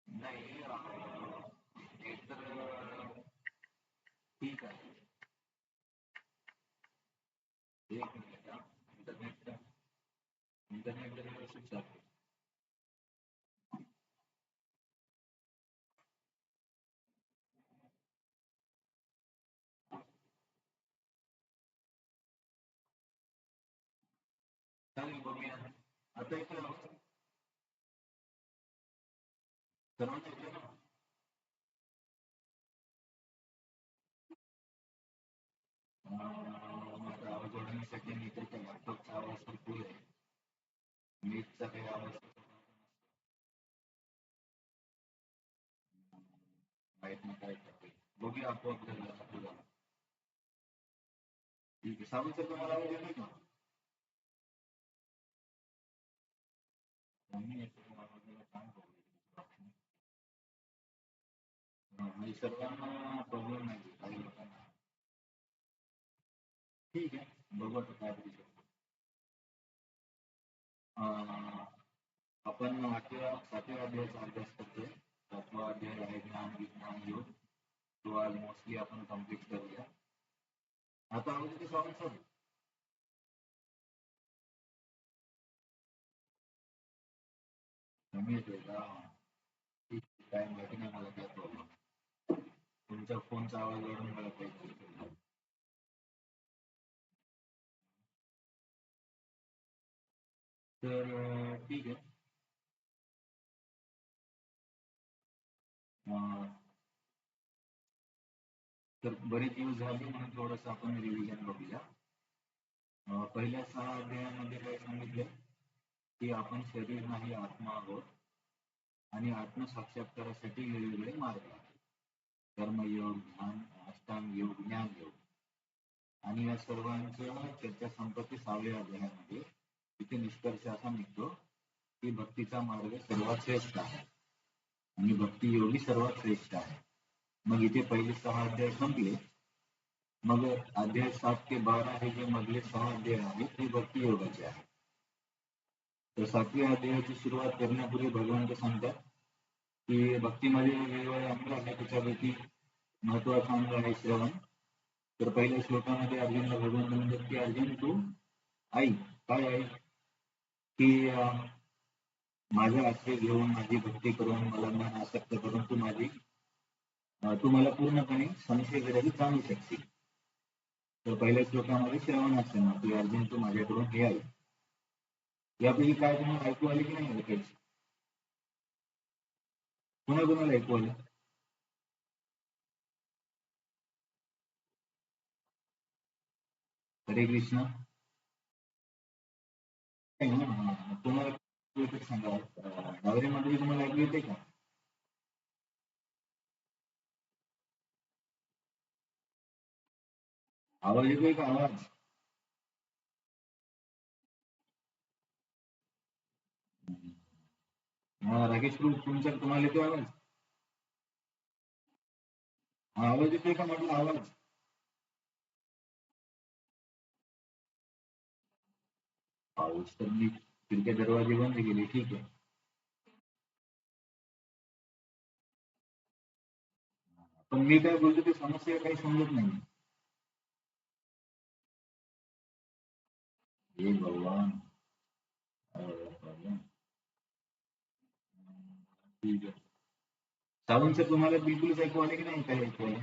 नाही हे तर ठीक आहे. एक मिनिट हा. इंटरनेट इंटरनेट तर व्यवस्थित चालते. चालेल बघूया. आता इथे सर्वांना येते ना. माझा आवाज वाढवण्यासाठी मी तर त्या लॅपटॉपचा आवाज तर फुल आहे. नीटचा काही आवाज माहित नाही काय करते. बघूया आपोआप झाला तुला. ठीक आहे. सावंत सर तुम्हाला आवाज येतोय का? कमी येतो आवाजाला काय प्रॉब्लेम? म्हणजे सर्वांना प्रॉब्लेम नाही काही लोकांना. ठीक आहे. बघू आता काय करू शकतो. आपण 7व्या अध्यायाचा अभ्यास करतोय. 7वा अध्याय आहे ज्ञान विज्ञान योग. तो आज मोस्टली आपण कम्प्लीट करूया. आता आवाज येतो सावंत सर? कमी येतोय का? ठीक आहे. काय माहिती नाही मला काय प्रॉब्लेम. तुमच्या फोनचा आवाज वाढून मला पाहिजे. तर ठीक आहे. अं, तर बरेच दिवस झाले म्हणून थोडंसं आपण रिव्हिजन बघूया. पहिल्या 6 अध्यायामध्ये काय सांगितलं की आपण शरीर नाही आत्मा आहोत आणि आत्मसाक्षात्कारासाठी वेगवेगळे मार्ग आहेत. कर्मयोग, ध्यान, अष्टांग योग, ज्ञान योग. आणि या सर्वांच्या चर्चा संपत्ती 6व्या अध्यायामध्ये इथे निष्कर्ष असा निघतो की भक्तीचा मार्ग सर्वात श्रेष्ठ आहे आणि भक्ती योगी सर्वात श्रेष्ठ आहे. मग इथे पहिले 6 अध्याय संपले. मग अध्याय 7 ते 12 हे जे मधले 6 अध्याय आहेत ते भक्ती योगाचे आहेत. तर 7व्या अध्यायाची सुरुवात करण्यापूर्वी भगवान सांगतात की भक्तीमध्ये वेगवेगळे अंग आहेत. त्याच्यापैकी महत्वाचा अंग आहे श्रवण. तर पहिल्या श्लोकामध्ये अर्जुनला भगवंत म्हणतात की अर्जुन तू ऐक. काय आहे की माझा आश्रय घेऊन माझी भक्ती करून मला मन आसक्त करून तू मला पूर्णपणे संशय विरहित जाणू शकशील. तर पहिल्या श्लोकामध्ये श्रवण असताना की अर्जुन तू माझ्याकडून हे ऐक. यापैकी काय तुम्हाला ऐकू आले की नाही ऐकायची? पुन्हा कोणाला ऐकू आलं? हरे कृष्ण. तुम्हाला सांगा नवऱ्यामध्ये तुम्हाला ऐकू येते का? आवाज येतोय का आवाज? राकेश प्रभू तुमचा तुम्हाला येतोय आवाज? आवाज येतोय का म्हटलं आवाज? पाऊस तर मी खिडक्या दरवाजे बंद केले. ठीक आहे. पण मी काय बोलतो ते समस्या काही समजत नाही. हे भगवान. प्रॉब्लेम. ठीक आहे. सावंत सर तुम्हाला बिलकुलच ऐकू आले की नाही काय ऐकू आले?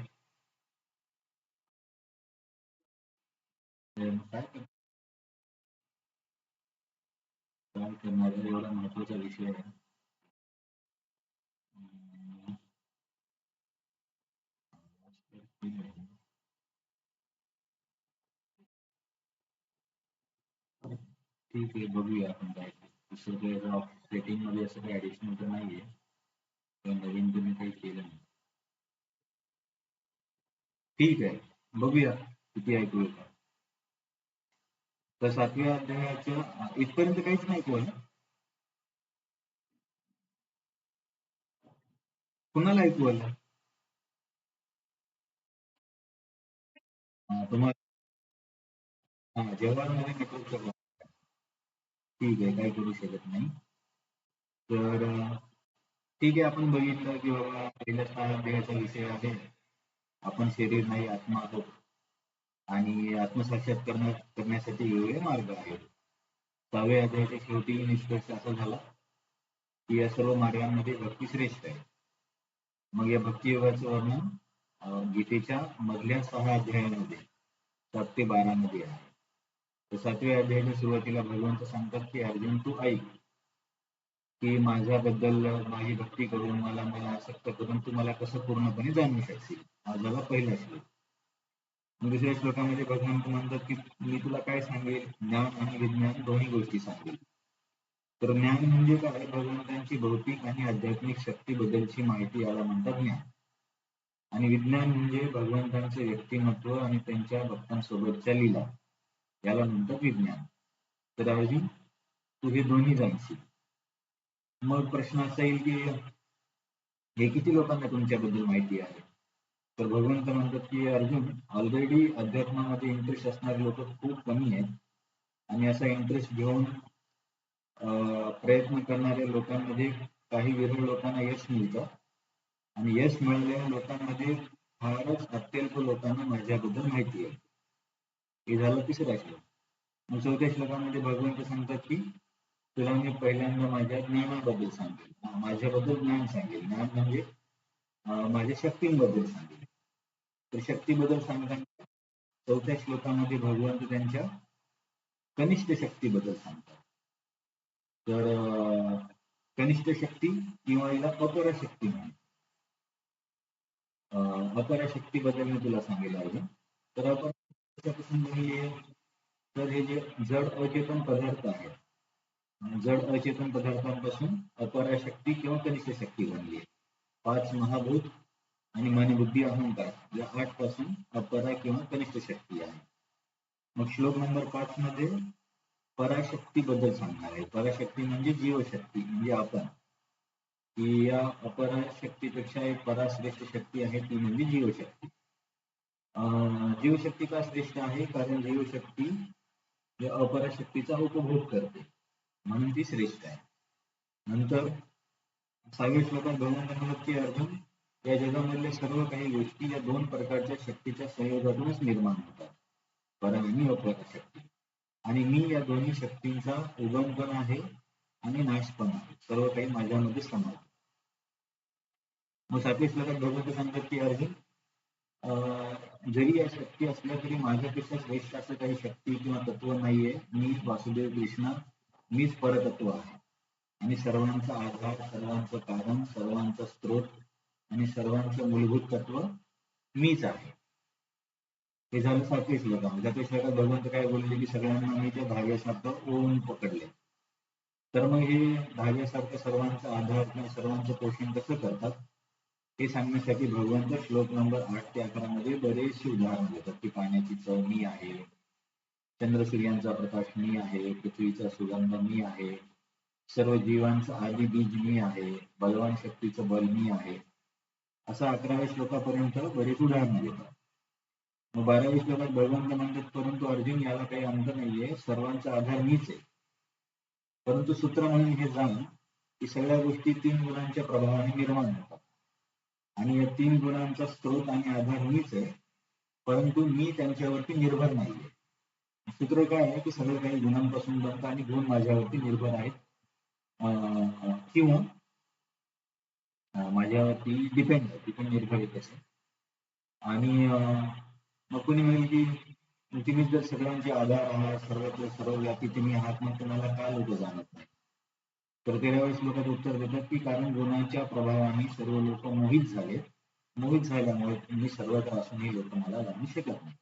काय काय करणार एवढा महत्वाचा विषय आहे. हम्म, ठीक आहे बघूया आपण काय दुसरं काही सेटिंग मध्ये असं काही ऍडिशनल तर नाहीये. काही नवीन तुम्ही काही केलं नाही. ठीक आहे बघूया किती ऐकू येतं. तर 7व्या अध्यायाच्या इथपर्यंत काहीच नाही कोण कुणाला ऐकू आलं? तुम्हाला जव्हारमध्ये नेटवर्क ठीक आहे, काही करू शकत नाही. तर ठीक आहे, आपण बघितलं की बाबा पहिल्या 6 अध्यायाचा विषय आहे आपण शरीर नाही आत्मा आहोत आणि आत्मसाक्षात करण्यासाठी वेगवेगळे मार्ग आहेत. 6व्या अध्यायाच्या शेवटी निष्कर्ष असा झाला की या सर्व मार्गांमध्ये भक्ती श्रेष्ठ आहे. मग या भक्तियोगाचं वर्णन गीतेच्या मधल्या 6 अध्यायामध्ये 7 ते 12 मध्ये आहे. तर 7व्या अध्यायाच्या सुरुवातीला भगवंत सांगतात की अर्जुन तू ऐक की माझ्याबद्दल माझी भक्ती करून मला आसक्त करून तू मला कसं पूर्णपणे जाणू शकशील. हा झाला पहिला श्लोक. दुसऱ्या श्लोकामध्ये भगवंत म्हणतात की मी तुला काय सांगेल, ज्ञान आणि विज्ञान दोन्ही गोष्टी सांगेल. तर ज्ञान म्हणजे काय, भगवंतांची भौतिक आणि आध्यात्मिक शक्तीबद्दलची माहिती याला म्हणतात ज्ञान. आणि विज्ञान म्हणजे भगवंतांचे व्यक्तिमत्व आणि त्यांच्या भक्तांसोबतच्या लीला याला म्हणतात विज्ञान. तर अर्जुन तू हे दोन्ही जाणशील. मग प्रश्न असा येईल की हे किती लोकांना तुमच्याबद्दल माहिती आहे? तर भगवंत म्हणतात की अर्जुन ऑलरेडी अध्यात्मामध्ये इंटरेस्ट असणारे लोक खूप कमी आहेत आणि असा इंटरेस्ट घेऊन प्रयत्न करणाऱ्या लोकांमध्ये काही विरळ लोकांना यश मिळतं आणि यश मिळालेल्या लोकांमध्ये फारच अत्यल्प लोकांना माझ्याबद्दल माहिती आहे. हे झालं तिसरा श्लोक. मग 4थ्या श्लोकामध्ये भगवंत सांगतात की तुला मी पहिल्यांदा माझ्या ज्ञानाबद्दल सांगेल, माझ्याबद्दल ज्ञान सांगेल. ज्ञान म्हणजे माझ्या शक्तींबद्दल सांगेल. तर शक्तीबद्दल सांगताना 4थ्या श्लोकामध्ये भगवंत त्यांच्या कनिष्ठ शक्तीबद्दल सांगतात. तर कनिष्ठ शक्ती किंवा याला अपरशक्ती म्हणतात. अपरशक्तीबद्दल मी तुला सांगेल आहे. तर आपण तर हे जे जड अचेतन पदार्थ आहेत, जड अचेतन पदार्थांपासून अपराशक्ती किंवा कनिष्ठ शक्ती बनली आहे. 5 महाभूत आणि मन बुद्धी अहंकार या 8 पासून अपरा किंवा कनिष्ठ शक्ती आहे. मग श्लोक नंबर 5 मध्ये पराशक्ती बद्दल सांगणार आहे. पराशक्ती म्हणजे जीवशक्ती, म्हणजे आपण, की या अपराशक्तीपेक्षा एक पराश्रेष्ठ शक्ती आहे ती म्हणजे जीवशक्ती. जीवशक्ती का श्रेष्ठ आहे? कारण जीवशक्ती या अपराशक्तीचा उपभोग करते म्हणून ती श्रेष्ठ आहे. नंतर 6व्या श्लोकात भगवंत म्हणतात की अर्जुन या जगामधल्या सर्व काही गोष्टी या 2 प्रकारच्या शक्तीच्या संयोगातूनच निर्माण होतात, पर आणि अपराशक्ती. आणि मी या दोन्ही शक्तींचा उगम पण आहे आणि नाश पण आहे. सर्व काही माझ्यामध्ये समावेश. मग 7व्या श्लोकात भगवंत सांगतात की अर्जुन जरी या शक्ती असल्या तरी माझ्यापेक्षा श्रेष्ठ असं काही शक्ती किंवा तत्व नाहीये. मी वासुदेव कृष्ण, मीच परतत्व आहे आणि सर्वांचा आधार, सर्वांचं कारण, सर्वांचा स्त्रोत आणि सर्वांचं मूलभूत तत्व मीच आहे. हे झालं 7व्या श्लोकामध्ये. 7व्या श्लोकात भगवंत काय बोलले की सगळ्यांना मी त्या धाग्यासारखं ओढून पकडले. तर मग हे धाग्यासारखं सर्वांचा आधार किंवा सर्वांचं पोषण कसं करतात हे सांगण्यासाठी भगवंत श्लोक नंबर 8 ते 11 मध्ये बरेचसे उदाहरण देतात की पाण्याची चव मी आहे, चंद्र सूर्यांचा प्रकाश मी आहे, पृथ्वीचा सुगंध मी आहे, सर्व जीवांचं आदी बीज मी आहे, बलवान शक्तीचं बल मी आहे. असं 11व्या श्लोकापर्यंत बरेच उदाहरणं देतात. मग 12व्या श्लोकात भगवंत म्हणतात परंतु अर्जुन याला काही अंत नाहीये, सर्वांचा आधार मीच आहे. परंतु सूत्र म्हणून हे जाण की सगळ्या गोष्टी 3 गुणांच्या प्रभावाने निर्माण होतात आणि या 3 गुणांचा स्त्रोत आणि आधार मीच आहे, परंतु मी त्यांच्यावरती निर्भर नाहीये. सूत्र काय आहे की सगळं काही गुणांपासून बनतं आणि गुण माझ्यावरती निर्भर आहेत किंवा माझ्यावरती डिपेंड आहे, डिपेंड निर्भर आहे तसे. आणि मग कोणी म्हणेल की तुम्ही जर सगळ्यांचे आधार आहात, सर्वत्र सर्वव्यापी तुम्ही आहात, मग तुम्हाला का लोक जाणत नाही? तर 13व्या श्लोकात उत्तर देतात की कारण गुणांच्या प्रभावाने सर्व लोक मोहित झाले, मोहित झाल्यामुळे तुम्ही सर्वत्र असूनही लोक मला जाणू शकत नाही.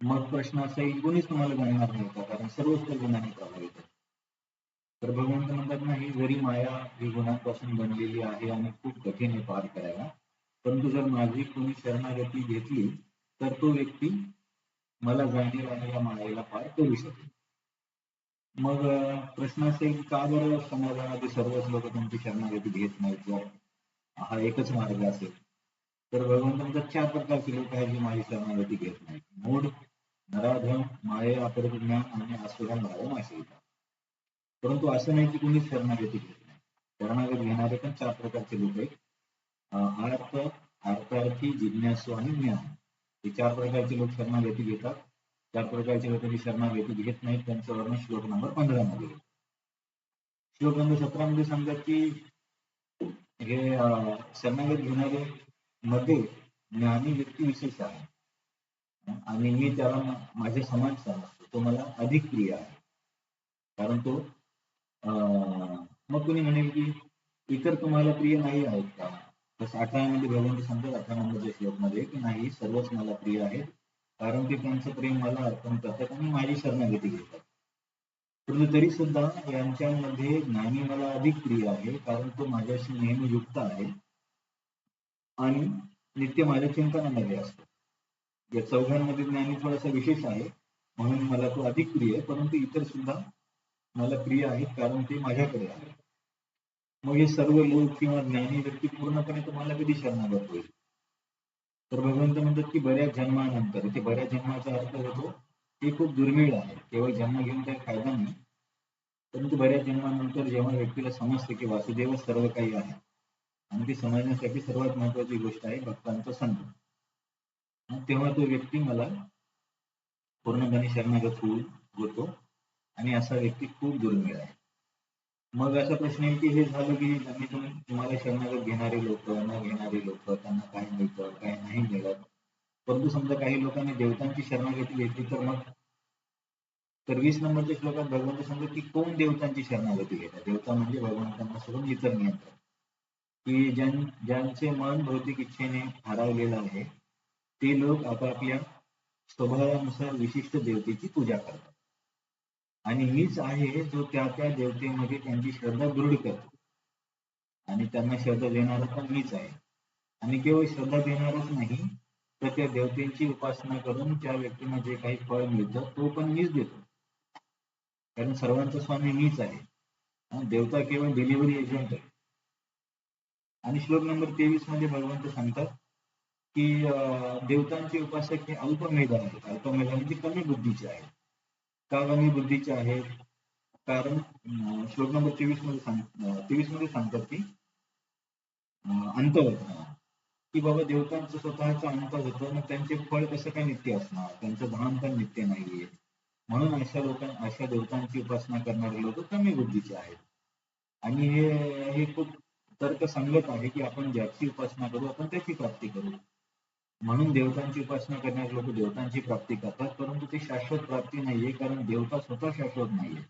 मग प्रश्न असा येईल कोणीच तुम्हाला जाणणार नाही का, कारण सर्वच तर गुणांनी प्रभावित आहे. तर भगवंत म्हणतात नाही, जरी माया ही गुणांपासून बनलेली आहे आणि खूप कठीण आहे पार करायला, परंतु जर माझी कोणी शरणागती घेतली तर तो व्यक्ती मला जाणीव आणि या मायेला पार करू शकेल. मग प्रश्न असेल का बरं समाजामध्ये सर्वच लोक तुमची शरणागती घेत नाहीत, जर हा एकच मार्ग असेल तर. भगवंत म्हणतात 4 प्रकारचे लोक आहेत जे माझी शरणागती घेत नाहीत. मूढ, नराधम, माये, अपरिज्ञान आणि आसुरम भाव नाशिका. परंतु असं नाही की कुणीच शरणागती घेत नाही. शरणागती घेणारे पण 4 प्रकारचे लोक आहेत. अर्थ, अर्थार्थी, जिज्ञासू आणि ज्ञान. हे 4 प्रकारचे लोक शरणागती घेतात. 4 प्रकारचे लोक जे शरणागती घेत नाहीत त्यांचं वर्णन श्लोक नंबर 15 मध्ये. श्लोक नंबर 17 मध्ये सांगतात की हे शरणागती घेणारे मध्ये ज्ञानी व्यक्ती विशेष आहे आणि मी त्याला माझ्या समान समजतो, तो मला अधिक प्रिय आहे. कारण तो मग कोणी म्हणेल की इतर तुम्हाला प्रिय नाही आहेत का? तसं 18 मध्ये भगवंत सांगतात 18 नंबरच्या श्लोकमध्ये की नाही, सर्वच मला प्रिय आहेत, कारण ते त्यांचं प्रेम मला अर्पण करतात आणि माझी शरणागती घेतात. परंतु तरी सुद्धा यांच्यामध्ये ज्ञानी मला अधिक प्रिय आहे, कारण तो माझ्याशी नेहमी युक्त आहे आणि नित्य माझ्या चिंतनामध्ये असतो. या चौघांमध्ये ज्ञानी थोडासा विशेष आहे म्हणून मला तो अधिक प्रिय आहे, परंतु इतर सुद्धा मला प्रिय आहेत कारण ते माझ्याकडे आहे. मग हे सर्व लोक किंवा ज्ञानी व्यक्ती पूर्णपणे तुम्हाला कधी शरणागत होईल? तर भगवंत म्हणतात की बऱ्याच जन्मानंतर. ते बऱ्याच जन्माचा अर्थ होतो ते खूप दुर्मिळ आहे, केवळ जन्म घेऊन काही फायदा नाही. परंतु बऱ्याच जन्मानंतर जेव्हा व्यक्तीला समजते की वासुदेव सर्व काही आहे आणि ते समजण्यासाठी सर्वात महत्वाची गोष्ट आहे भक्तांचा संग, तेव्हा तो व्यक्ती मला पूर्णपणे शरणागत होतो आणि असा व्यक्ती खूप दुर्मिळ आहे. मग असा प्रश्न आहे की हे झालं की आम्ही तुम्हाला शरणागत घेणारे लोक, न घेणारे लोक, त्यांना काय मिळतं काय नाही मिळत. परंतु समजा काही लोकांनी देवतांची शरणागती घेतली तर मग, तर 20 नंबरच्या श्लोकात भगवंत सांगतात की कोण देवतांची शरणागती घेतात. देवता म्हणजे भगवंतांना सोडून इतर नियंत्रण, की ज्यांचे मन भौतिक इच्छेने हरवलेलं आहे ते लोक आपापल्या स्वभावानुसार विशिष्ट देवतेची पूजा करतात आणि मीच आहे जो त्या त्या देवतेमध्ये त्यांची श्रद्धा दृढ करतो आणि त्यांना श्रद्धा देणारा पण मीच आहे. आणि केवळ श्रद्धा देणारच नाही तर त्या देवतेची उपासना करून त्या व्यक्तीला जे काही फळ मिळतं तो पण मीच देतो, कारण सर्वांचा स्वामी मीच आहे. देवता केवळ डिलिव्हरी एजंट आहे. आणि श्लोक नंबर 23 मध्ये भगवंत सांगतात की देवतांचे उपासक हे अल्पमेध आहेत. अल्पमेध म्हणजे कमी बुद्धीचे आहेत. का कमी बुद्धीचे आहेत? कारण श्लोक नंबर 23 मध्ये सांगतात की अंत होतं, की बाबा देवतांचं स्वतःचा अंत होतं, मग त्यांचे फळ कसं काय नित्य असणार, त्यांचं धाम पण नित्य नाहीये. म्हणून अशा देवतांची उपासना करणारे लोक कमी बुद्धीचे आहेत. आणि हे खूप तर्कसंगत आहे की आपण ज्याची उपासना करू आपण त्याची प्राप्ती करू. म्हणून देवतांची उपासना करणारे लोक देवतांची प्राप्ती करतात, परंतु ती शाश्वत प्राप्ती नाहीये, कारण देवता स्वतः शाश्वत नाहीये.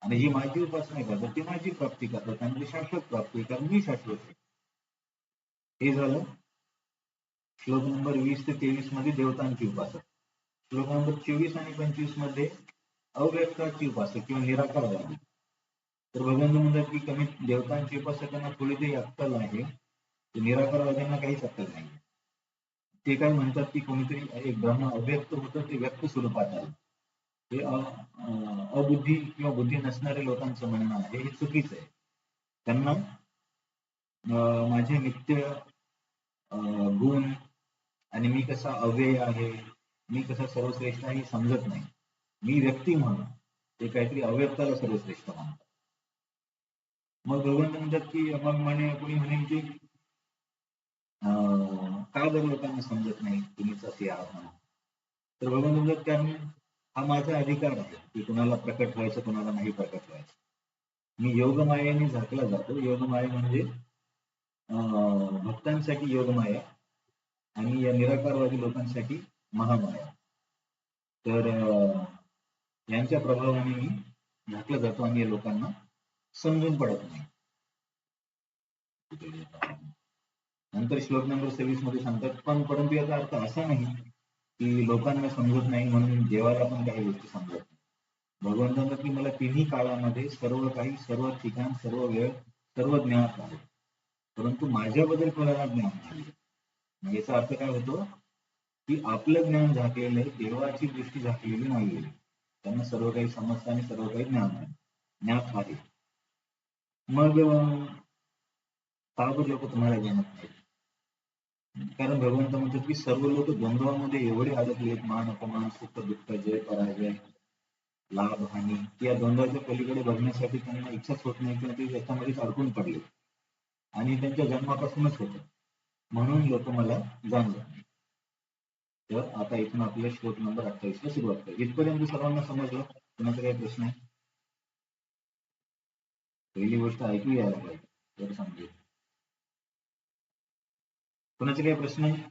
आणि जी माझी उपासना करतात ती माझी प्राप्ती करतात आणि ती शाश्वत प्राप्ती, कारण मी शाश्वत आहे. हे झालं श्लोक नंबर 20 ते 23 मध्ये देवतांची उपासना. श्लोक नंबर 24 आणि 25 मध्ये अव्यक्ताची उपासना किंवा निराकारवादी. तर भगवंत म्हणतात की कमी देवतांची उपासकांना थोडी तरी अक्कल आहे, निराकारवाद्यांना काहीच अक्कल नाही. ते काय म्हणतात की कोणीतरी एक ब्रह्म अव्यक्त होतं ते व्यक्त स्वरूपात आलं. हे अबुद्धी किंवा बुद्धी नसणाऱ्या लोकांचं म्हणणं आहे, हे चुकीचं आहे. त्यांना माझे नित्य गुण आणि मी कसा अव्यय आहे, मी कसा सर्वश्रेष्ठ आहे हे समजत नाही. मी व्यक्ती म्हणून ते काहीतरी अव्यक्ताला सर्वश्रेष्ठ मानतात. मग भगवंत म्हणतात की मग कोणी म्हणेल की का जर लोकांना समजत नाही तुम्हीच असे आहात म्हणून. तर भगवंत म्हणतात कारण हा माझा अधिकार आहे की कुणाला प्रकट व्हायचं कुणाला नाही प्रकट व्हायचं. मी योगमायेने झाकला जातो. योगमाया म्हणजे भक्तांसाठी योगमाया आणि या निराकारवादी लोकांसाठी महामाया. तर यांच्या प्रभावाने मी झाकला जातो आणि या लोकांना समजून पडत नाही. नंतर श्लोक नंबर 26 मध्ये सांगतात पण परंतु याचा अर्थ असा नाही की लोकांना समजत नाही म्हणून देवाला पण काही गोष्टी समजत नाही. भगवंत म्हणतात की मला तिन्ही काळामध्ये सर्व काही, सर्व ठिकाण, सर्व वेळ, सर्व ज्ञात आहे, परंतु माझ्याबद्दल कोणाला ज्ञान नाही. याचा अर्थ काय होतो की आपलं ज्ञान झाकलेलं आहे, देवाची दृष्टी झाकलेली नाहीये. त्यांना सर्व काही समजतं आणि सर्व काही ज्ञान आहे, ज्ञात आहे. मग का बरं लोक तुम्हाला जाणत नाहीत? कारण भगवंत म्हणतात की सर्व लोक द्वंद्वामध्ये एवढे अडकलेत, मान अपमान, सुख दुःख, जय पराजय, लाभ हानी, की या द्वंद्वाच्या पलीकडे बघण्यासाठी त्यांना इच्छाच होत नाही किंवा ते त्याच्यामध्येच अडकून पडले आणि त्यांच्या जन्मापासूनच होतं. म्हणून लोक मला जाणत नाही. तर आता इथून आपल्या श्लोक नंबर 28 ला सुरुवात करू. इथपर्यंत सर्वांना समजलं? कुणाचा काही प्रश्न आहे? पहिली गोष्ट ऐकू यायला पाहिजे, तर समजेल. कुणाचे काही प्रश्न आहे?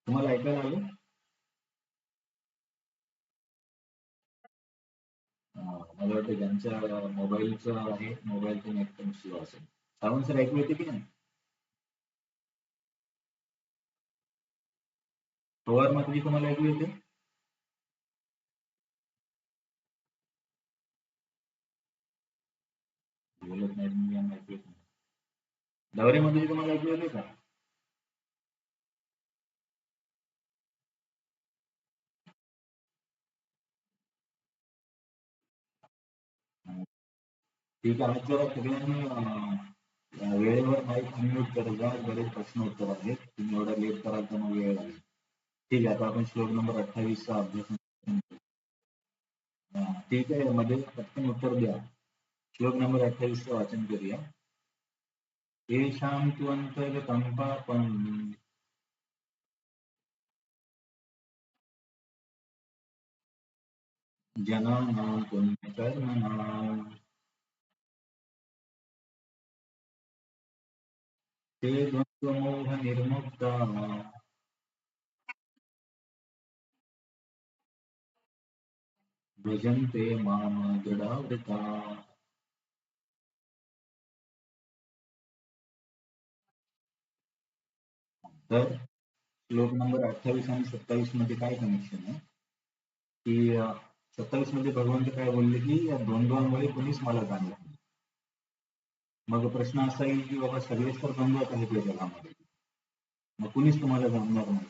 तुम्हाला ऐकायला आलं? मला वाटतं ज्यांच्या मोबाईलचं आहे, मोबाईलचं नेट पण स्लो असेल. सावंत सर ऐकू येते की नाही? पवार माताजी तुम्हाला ऐकू येते? बोलत नाही म्हणजे यांना ऐकू येत नाही. दौरे माताजी तुम्हाला ऐकू येते का? ठीक आहे. आज जरा सगळ्यांनी वेळेवर माईक अनम्यूट करत जा. बरेच प्रश्न उत्तर आहेत. तुम्ही एवढा लेट कराल तर मग वेळ लागेल. ठीक आहे. आता आपण श्लोक नंबर 28 चा अभ्यास करू. ठीक आहे. मध्ये पटकन उत्तर द्या. श्लोक नंबर 28 चं वाचन करूया. येषां त्वन्तर्गतं पापं जनानां पुण्यकर्मणां ते द्वन्द्वमोहनिर्मुक्ताः भजन्ते मां दृढाव्रताः. तर श्लोक नंबर 28 आणि 27 मध्ये काय कनेक्शन आहे की 27 मध्ये भगवंत काय बोलले की या द्वंद्वामुळे कोणीच मला जाणत नाही. मग प्रश्न असा येईल की बाबा सगळेच तर द्वंद्वात आहेत या जगामध्ये, मग कुणीच तुम्हाला जाणणार नाही.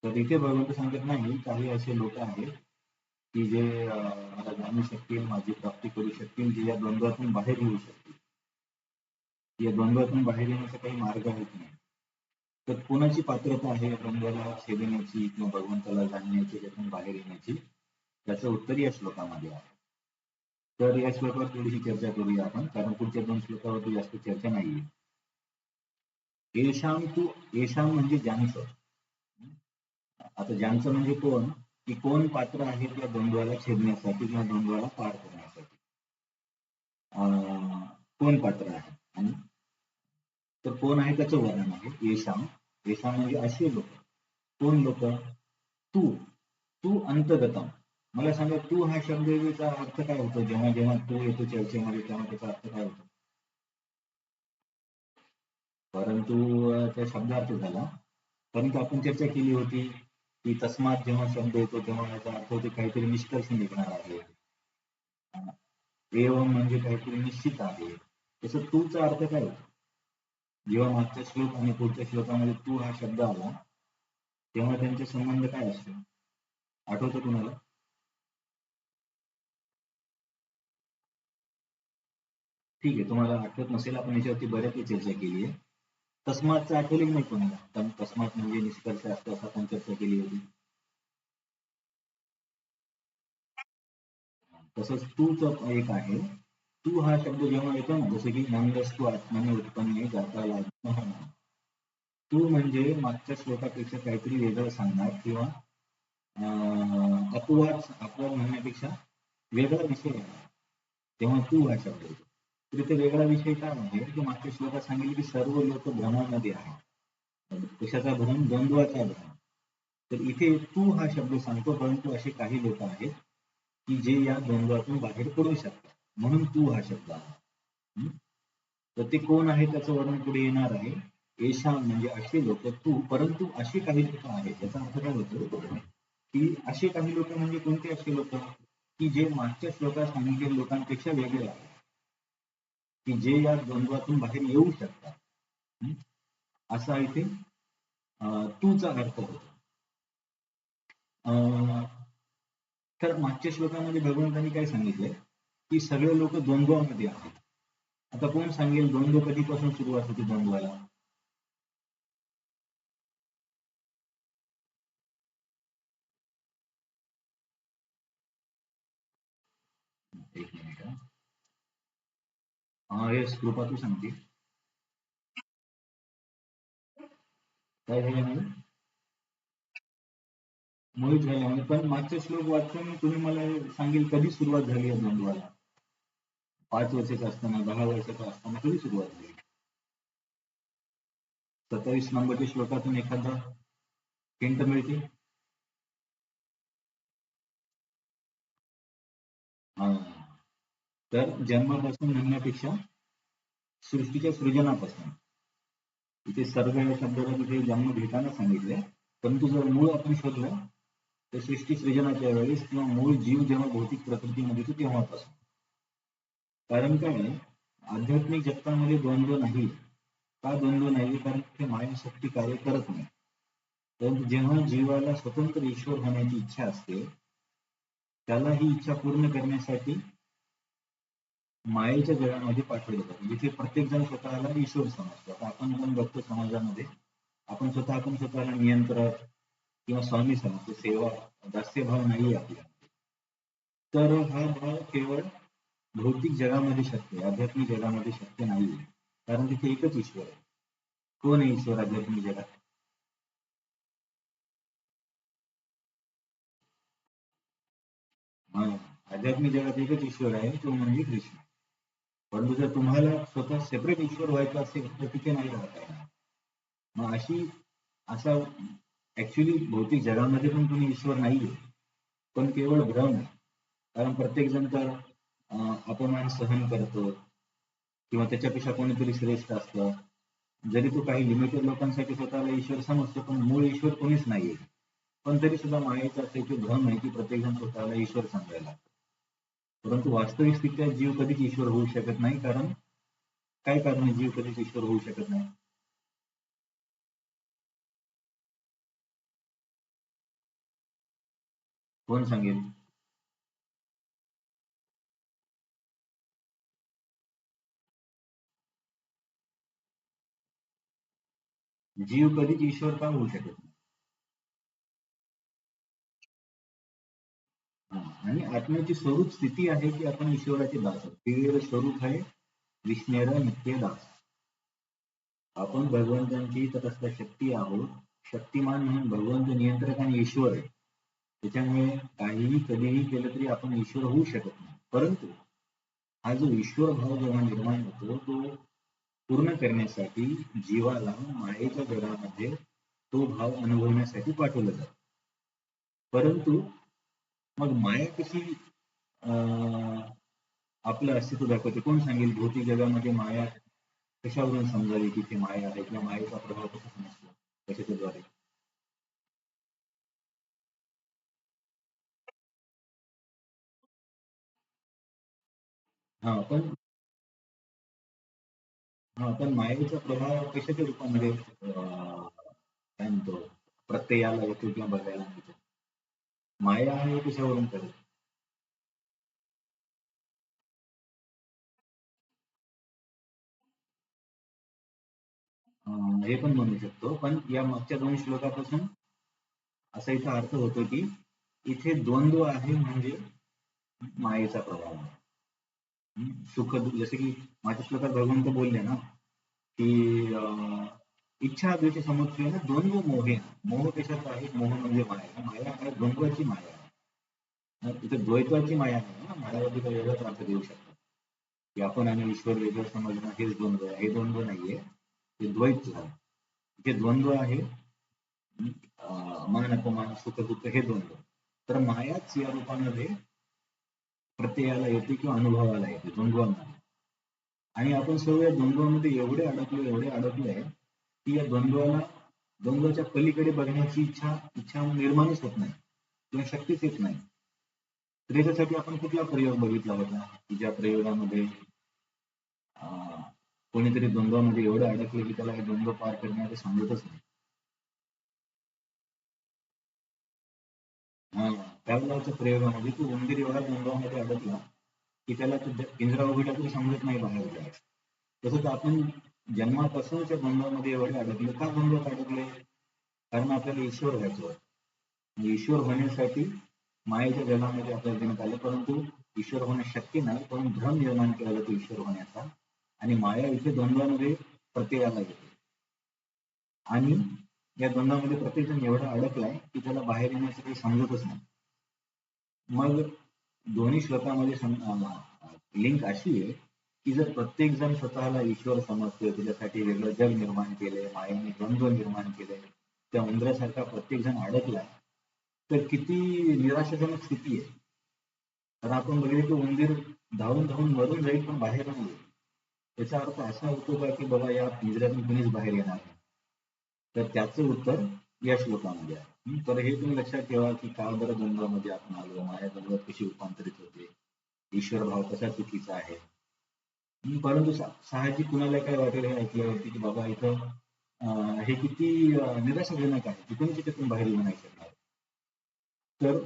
तर इथे भगवंत सांगत नाही, काही असे लोक आहेत की जे मला जाणू शकतील, माझी प्राप्ती करू शकतील, जे या द्वंद्वातून बाहेर येऊ शकतील. या द्वंद्वातून बाहेर येण्याचा काही मार्ग आहेत नाही. तर कोणाची पात्रता आहे या द्वंद्वाला छेदण्याची किंवा भगवंताला जाणण्याची, त्यातून बाहेर येण्याची? त्याचं उत्तर या श्लोकामध्ये आहे. तर या श्लोकावर थोडीशी चर्चा करूया आपण, कारण पुढच्या 2 श्लोकावरती जास्त चर्चा नाहीये. येषां म्हणजे ज्यांचं. आता ज्यांचं म्हणजे कोण? की कोण पात्र आहे त्या द्वंद्वाला छेदण्यासाठी किंवा द्वंद्वाला पार करण्यासाठी. कोण पात्र आहे? आणि तर कोण आहे त्याचं वर्णन आहे. येषां. येषां म्हणजे असे लोक. कोण लोक? तू. तू अंतगतम. मला सांगा, तू हा शब्दाचा अर्थ काय होतो? जेव्हा जेव्हा तू येतो चर्चेमध्ये तेव्हा त्याचा अर्थ काय होतो? परंतु त्या शब्दार्थ झाला. परंतु आपण चर्चा केली होती की तस्मात जेव्हा शब्द येतो तेव्हा याचा अर्थ होतो काहीतरी निष्कर्ष निघणार आहे. एवं म्हणजे काहीतरी निश्चित आहे. तसं तूचा अर्थ काय होतो? जेव्हा मागच्या श्लोक आणि पुढच्या श्लोकामध्ये तू हा शब्द आला तेव्हा त्यांचे संबंध काय असतो? आठवतं तुम्हाला? ठीक आहे, तुम्हाला आठवत नसेल, आपण याच्यावरती बऱ्यापैकी चर्चा केली आहे. तस्मातचं आठवलं नाही कोणाला? तस्मात म्हणजे निष्कर्ष असतो असं आपण चर्चा केली होती. तसंच तूच एक आहे. तू हा शब्द जेव्हा येतो ना, जसं की नंदस्तु आत्मने उत्पन्ने जाता लागतो. तू म्हणजे मागच्या श्लोकापेक्षा काहीतरी वेगळं सांगणार किंवा अपवाद अपवाद म्हणण्यापेक्षा वेगळा विषय आहे. तेव्हा तू हा शब्द येतो. तर इथे वेगळा विषय काय आहे की मागच्या श्लोकात सांगितले की सर्व लोक भ्रमामध्ये आहेत. कशाचा भ्रम? द्वंद्वाचा भ्रम. तर इथे तू हा शब्द सांगतो, परंतु असे काही लोक आहेत की जे या द्वंद्वातून बाहेर पडू शकतात, म्हणून तू हा शब्द आहे. तर ते कोण आहे त्याचं वर्णन पुढे येणार आहे. येशा म्हणजे असे लोक. तू परंतु असे काही लोक आहेत, याचा अर्थ काय होतो की असे काही लोक म्हणजे कोणते असे लोक की जे मागच्या श्लोकात सांगितलेल्या लोकांपेक्षा वेगळे आहेत. की जे या द्वंद्वातून बाहेर येऊ शकतात. असा इथे तूचा अर्थ होतो. तर मागच्या श्लोकामध्ये भगवंतांनी काय सांगितलंय की सगळे लोक द्वंद्वामध्ये आहेत. आता कोण सांगेल द्वंद्व कधीपासून सुरुवात होती द्वंद्वाला? एक मिनिट. येस, कृपा तू सांगते काय झालं? मोहित झाले. पण मागचे श्लोक वाचून तुम्ही मला सांगेल कधी सुरुवात झाली या द्वंद्वाला? 5 वर्षाचा असताना, 10 वर्षाचा असताना कधी सुरुवात झाली? 27 नंबरच्या श्लोकातून एखादा हिंट मिळते? तर जन्मापासून म्हणण्यापेक्षा सृष्टीच्या सृजनापासून, इथे सर्व या शब्दाला तिथे जन्म घेताना सांगितले. परंतु जर मूळ आपण शोधलं तर सृष्टी सृजनाच्या वेळेस किंवा मूळ जीव जेव्हा भौतिक प्रकृतीमध्ये येतो तेव्हापासून. कारण काय, आध्यात्मिक जगतामध्ये द्वंद्व नाही. का द्वंद्व नाही? कारण ते मायाशक्ती कार्य करत नाही. परंतु जेव्हा जीवाला स्वतंत्र ईश्वर होण्याची इच्छा असते, त्याला ही इच्छा पूर्ण करण्यासाठी मायेच्या जगामध्ये पाठवलं जातं, जिथे प्रत्येक जण स्वतःला ईश्वर समजतो. आता आपण पण बघतो समाजामध्ये, आपण स्वतःला नियंत्रक किंवा स्वामी समजतो. सेवा, दास्यभाव नाही आपला. तर हा भाव केवळ भौतिक जगामध्ये शक्य आहे, आध्यात्मिक जगामध्ये शक्य नाही. कारण तिथे एकच ईश्वर आहे. कोण आहे ईश्वर आध्यात्मिक जगात? हा, आध्यात्मिक जगात एकच ईश्वर आहे, तो म्हणजे कृष्ण. परंतु जर तुम्हाला स्वतः सेपरेट ईश्वर व्हायचं असेल तर तिथे नाही राहता येणार. मग असा ऍक्च्युली भौतिक जगामध्ये पण तुम्ही ईश्वर नाहीये, पण केवळ भ्रम आहे. कारण प्रत्येक जण तर अपमान सहन करतो किंवा त्याच्यापेक्षा कोणीतरी श्रेष्ठ असतं. जरी तो काही लिमिटेड लोकांसाठी स्वतःला ईश्वर समजतो, पण मूळ ईश्वर कोणीच नाहीये. पण तरी सुद्धा मायेचा असा एक भ्रम आहे की प्रत्येक जण स्वतःला ईश्वर समजायला. परंतु वास्तविक स्थितीत जीव कधीच ईश्वर होऊ शकत नाही. कारण काय कारण जीव कधीच ईश्वर होऊ शकत नाही? कोण सांगेल? जीव कधीच ईश्वर का होऊ शकत नाही? आणि आत्म्याची स्वरूप स्थिती आहे की आपण ईश्वराचे दास आहोत. दिव्य स्वरूप आहे विष्णेर नित्य दास. आपण भगवंतांची तटस्थ शक्ती आहोत. शक्तिमान म्हणून भगवंत नियंत्रक आणि ईश्वर आहे. त्याच्यामुळे काहीही कधीही केलं तरी आपण ईश्वर होऊ शकत नाही. परंतु हा जो ईश्वर भाव जेव्हा निर्माण होतो तो पूर्ण करण्यासाठी जीवाला मायेच्या जगामध्ये तो भाव अनुभवण्यासाठी पाठवलं जातं. परंतु मग माया कशी आपलं अस्तित्व दाखवते? कोण सांगेल भौतिक जगामध्ये माया कशावरून समजावी की ती माया आहे किंवा मायेचा प्रभाव कसा समजतो कशाच्याद्वारे? हा पण पण मायेचा प्रभाव कशाच्या रूपामध्ये काय म्हणतो प्रत्ययाला येतो किंवा बघायला मिळतो? माया आहे कशावरून कळेल? हे पण म्हणू शकतो, पण या मागच्या 2 श्लोकापासून असा इथं अर्थ होतो की इथे द्वंद्व आहे म्हणजे मायेचा प्रभाव आहे. सुख जसे की माझ्या श्लोकात भगवंत बोलले ना की इच्छा द्वेष समुच्चय ना द्वंद्व मोहे. मोह कशाचा आहे? मोह म्हणजे माया. माया आहे द्वंद्वाची माया आहे. तिथे द्वैत्वाची माया नाही ना. मायावरती काही वेगळाच अर्थ देऊ शकतो की आपण आणि ईश्वर वेगळं समजणं हेच द्वंद्व आहे. हे द्वंद्व नाहीये, हे द्वैत झालं. इथे द्वंद्व आहे मान अपमान सुख दुःख हे द्वंद्व. तर मायाच या रूपामध्ये प्रत्ययाला येते किंवा अनुभवाला येते द्वंद्वामध्ये. आणि आपण सर्व या द्वंद्वामध्ये एवढे अडकलोय की या द्वंद्वाच्या पलीकडे बघण्याची इच्छा निर्माणच होत नाही किंवा शक्तीच येत नाही. तर याच्यासाठी आपण कुठला प्रयोग बघितला होता की ज्या प्रयोगामध्ये कोणीतरी द्वंद्वामध्ये एवढं अडकलं की त्याला हे द्वंद्व पार करण्याचं समजतच नाही. त्यावेळेच्या प्रयोगामध्ये तो उंदीर एवढा द्वंद्वामध्ये अडकला की त्याला पिंजरा उघडला तरी समजत नाही बाहेर जायचं. तसंच आपण जन्मापासून त्या द्वंद्वामध्ये एवढे अडकले. का द्वंद्वात अडकले? कारण आपल्याला ईश्वर व्हायचं होतं. ईश्वर होण्यासाठी मायेच्या जगामध्ये आपल्याला देण्यात आलं, परंतु ईश्वर होणं शक्य नाही, पण भ्रम निर्माण केला जातो ईश्वर होण्याचा, आणि माया इथे द्वंद्वामध्ये प्रत्ययाला येते. आणि या द्वंद्वामध्ये प्रत्येकजण एवढा अडकलाय की त्याला बाहेर येण्याचं काही समजतच नाही. मग दोन्ही श्लोकामध्ये लिंक अशी आहे की जर प्रत्येक जण स्वतःला ईश्वर समजतोय, त्याच्यासाठी वेगळं जग निर्माण केलंय, मायेने द्वंद्व निर्माण केलंय, त्या उंदरासारखा प्रत्येक जण अडकलाय, तर किती निराशाजनक स्थिती आहे. तर आपण बघितलं की उंदीर धावून धावून मरून जाईल पण बाहेर नाही येईल. त्याचा अर्थ असा होतो का की बाबा या पिंजऱ्यातून कुणीच बाहेर येणार नाही. तर त्याचं उत्तर या श्लोकामध्ये आहे. तर हे तुम्ही लक्षात ठेवा की का बरं द्वंद्वामध्ये आपण आलो, माया द्वंद्वात कशी रूपांतरित होते, ईश्वर भाव कसा चुकीचा आहे. परंतु साहजिक कुणाला काय वाटेल हे ऐकल्यावरती की बाबा इथं हे किती निराशाजनक आहे की कोणीच त्यातून बाहेर येऊ नाही शकणार. तर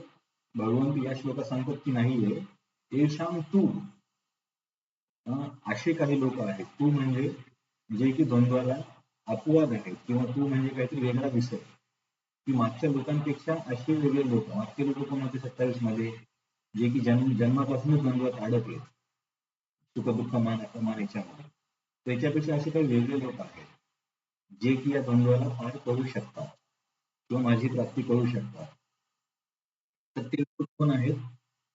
भगवंत या श्लोकात सांगतात की नाहीये, येशाम तू, असे काही लोक आहेत, तू म्हणजे जे की द्वंद्वाला अपवाद आहेत, किंवा तू म्हणजे काहीतरी वेगळा दिसत की मागच्या लोकांपेक्षा असे वेगळे लोक, मागचे लोक कोण होते 27 मध्ये, जे की जन्मापासूनच द्वंद्वात अडकले, सुखदुःख मान अपमान याच्यामध्ये. त्याच्यापेक्षा असे काही वेगळे लोक आहेत जे की या द्वंद्वाला पार करू शकतात किंवा माझी प्राप्ती करू शकतात. तर ते लोक कोण आहेत,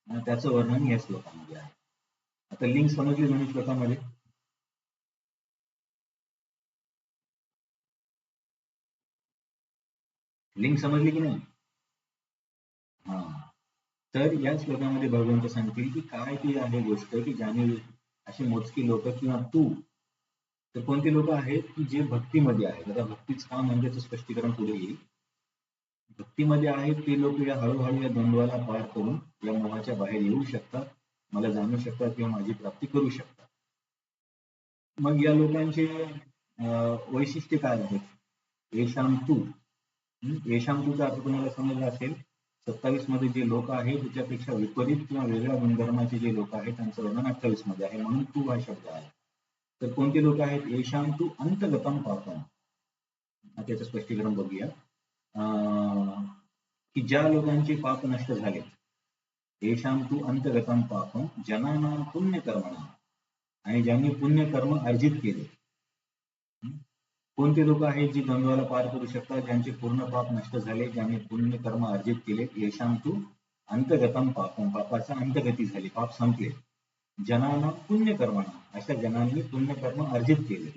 त्याचं वर्णन या श्लोकामध्ये आहे. आता लिंक समजली दोन्ही श्लोकामध्ये? लिंक समजली की नाही? हा. तर या श्लोकामध्ये भगवंत सांगतील की काय ती आहे गोष्ट की ज्याने अशी मोजकी लोक किंवा तू, तर कोणती लोक आहेत की जे भक्तीमध्ये आहेत. आता भक्तीच का म्हणजे स्पष्टीकरण पुढे येईल. भक्तीमध्ये आहेत ते लोक या हळूहळू या द्वंद्वाला पार करून या मोहाच्या बाहेर येऊ शकतात, मला जाणू शकतात किंवा माझी प्राप्ती करू शकतात. मग या लोकांचे वैशिष्ट्य काय आहेत? येशाम तू. येशाम तूचा अर्थ तुम्हाला समजला असेल. 27 मध्ये जे लोक आहेत त्याच्यापेक्षा विपरीत किंवा वेगळ्या गुणधर्माचे जे लोक आहेत त्यांचं वर्णन 28 मध्ये आहे, म्हणून तू हा शब्द आहे. तर कोणते लोक आहेत? येशाम तू अंतगतम पापम. त्याचं स्पष्टीकरण बघूया. की ज्या लोकांचे पाप नष्ट झाले, येशाम तू अंतगतम पापम जनानां पुण्यकर्मणा, आणि ज्यांनी पुण्यकर्म अर्जित केले. कोणते लोक आहेत जी द्वंद्वाला पार करू शकतात? ज्यांचे पूर्ण पाप नष्ट झाले, ज्यांनी पुण्यकर्म अर्जित केले. येशाम तू अंतगतम पापम, पापाचा अंतगती झाली, पाप संपले. जनानां पुण्यकर्मणा, अशा जनांनी पुण्यकर्म अर्जित केले.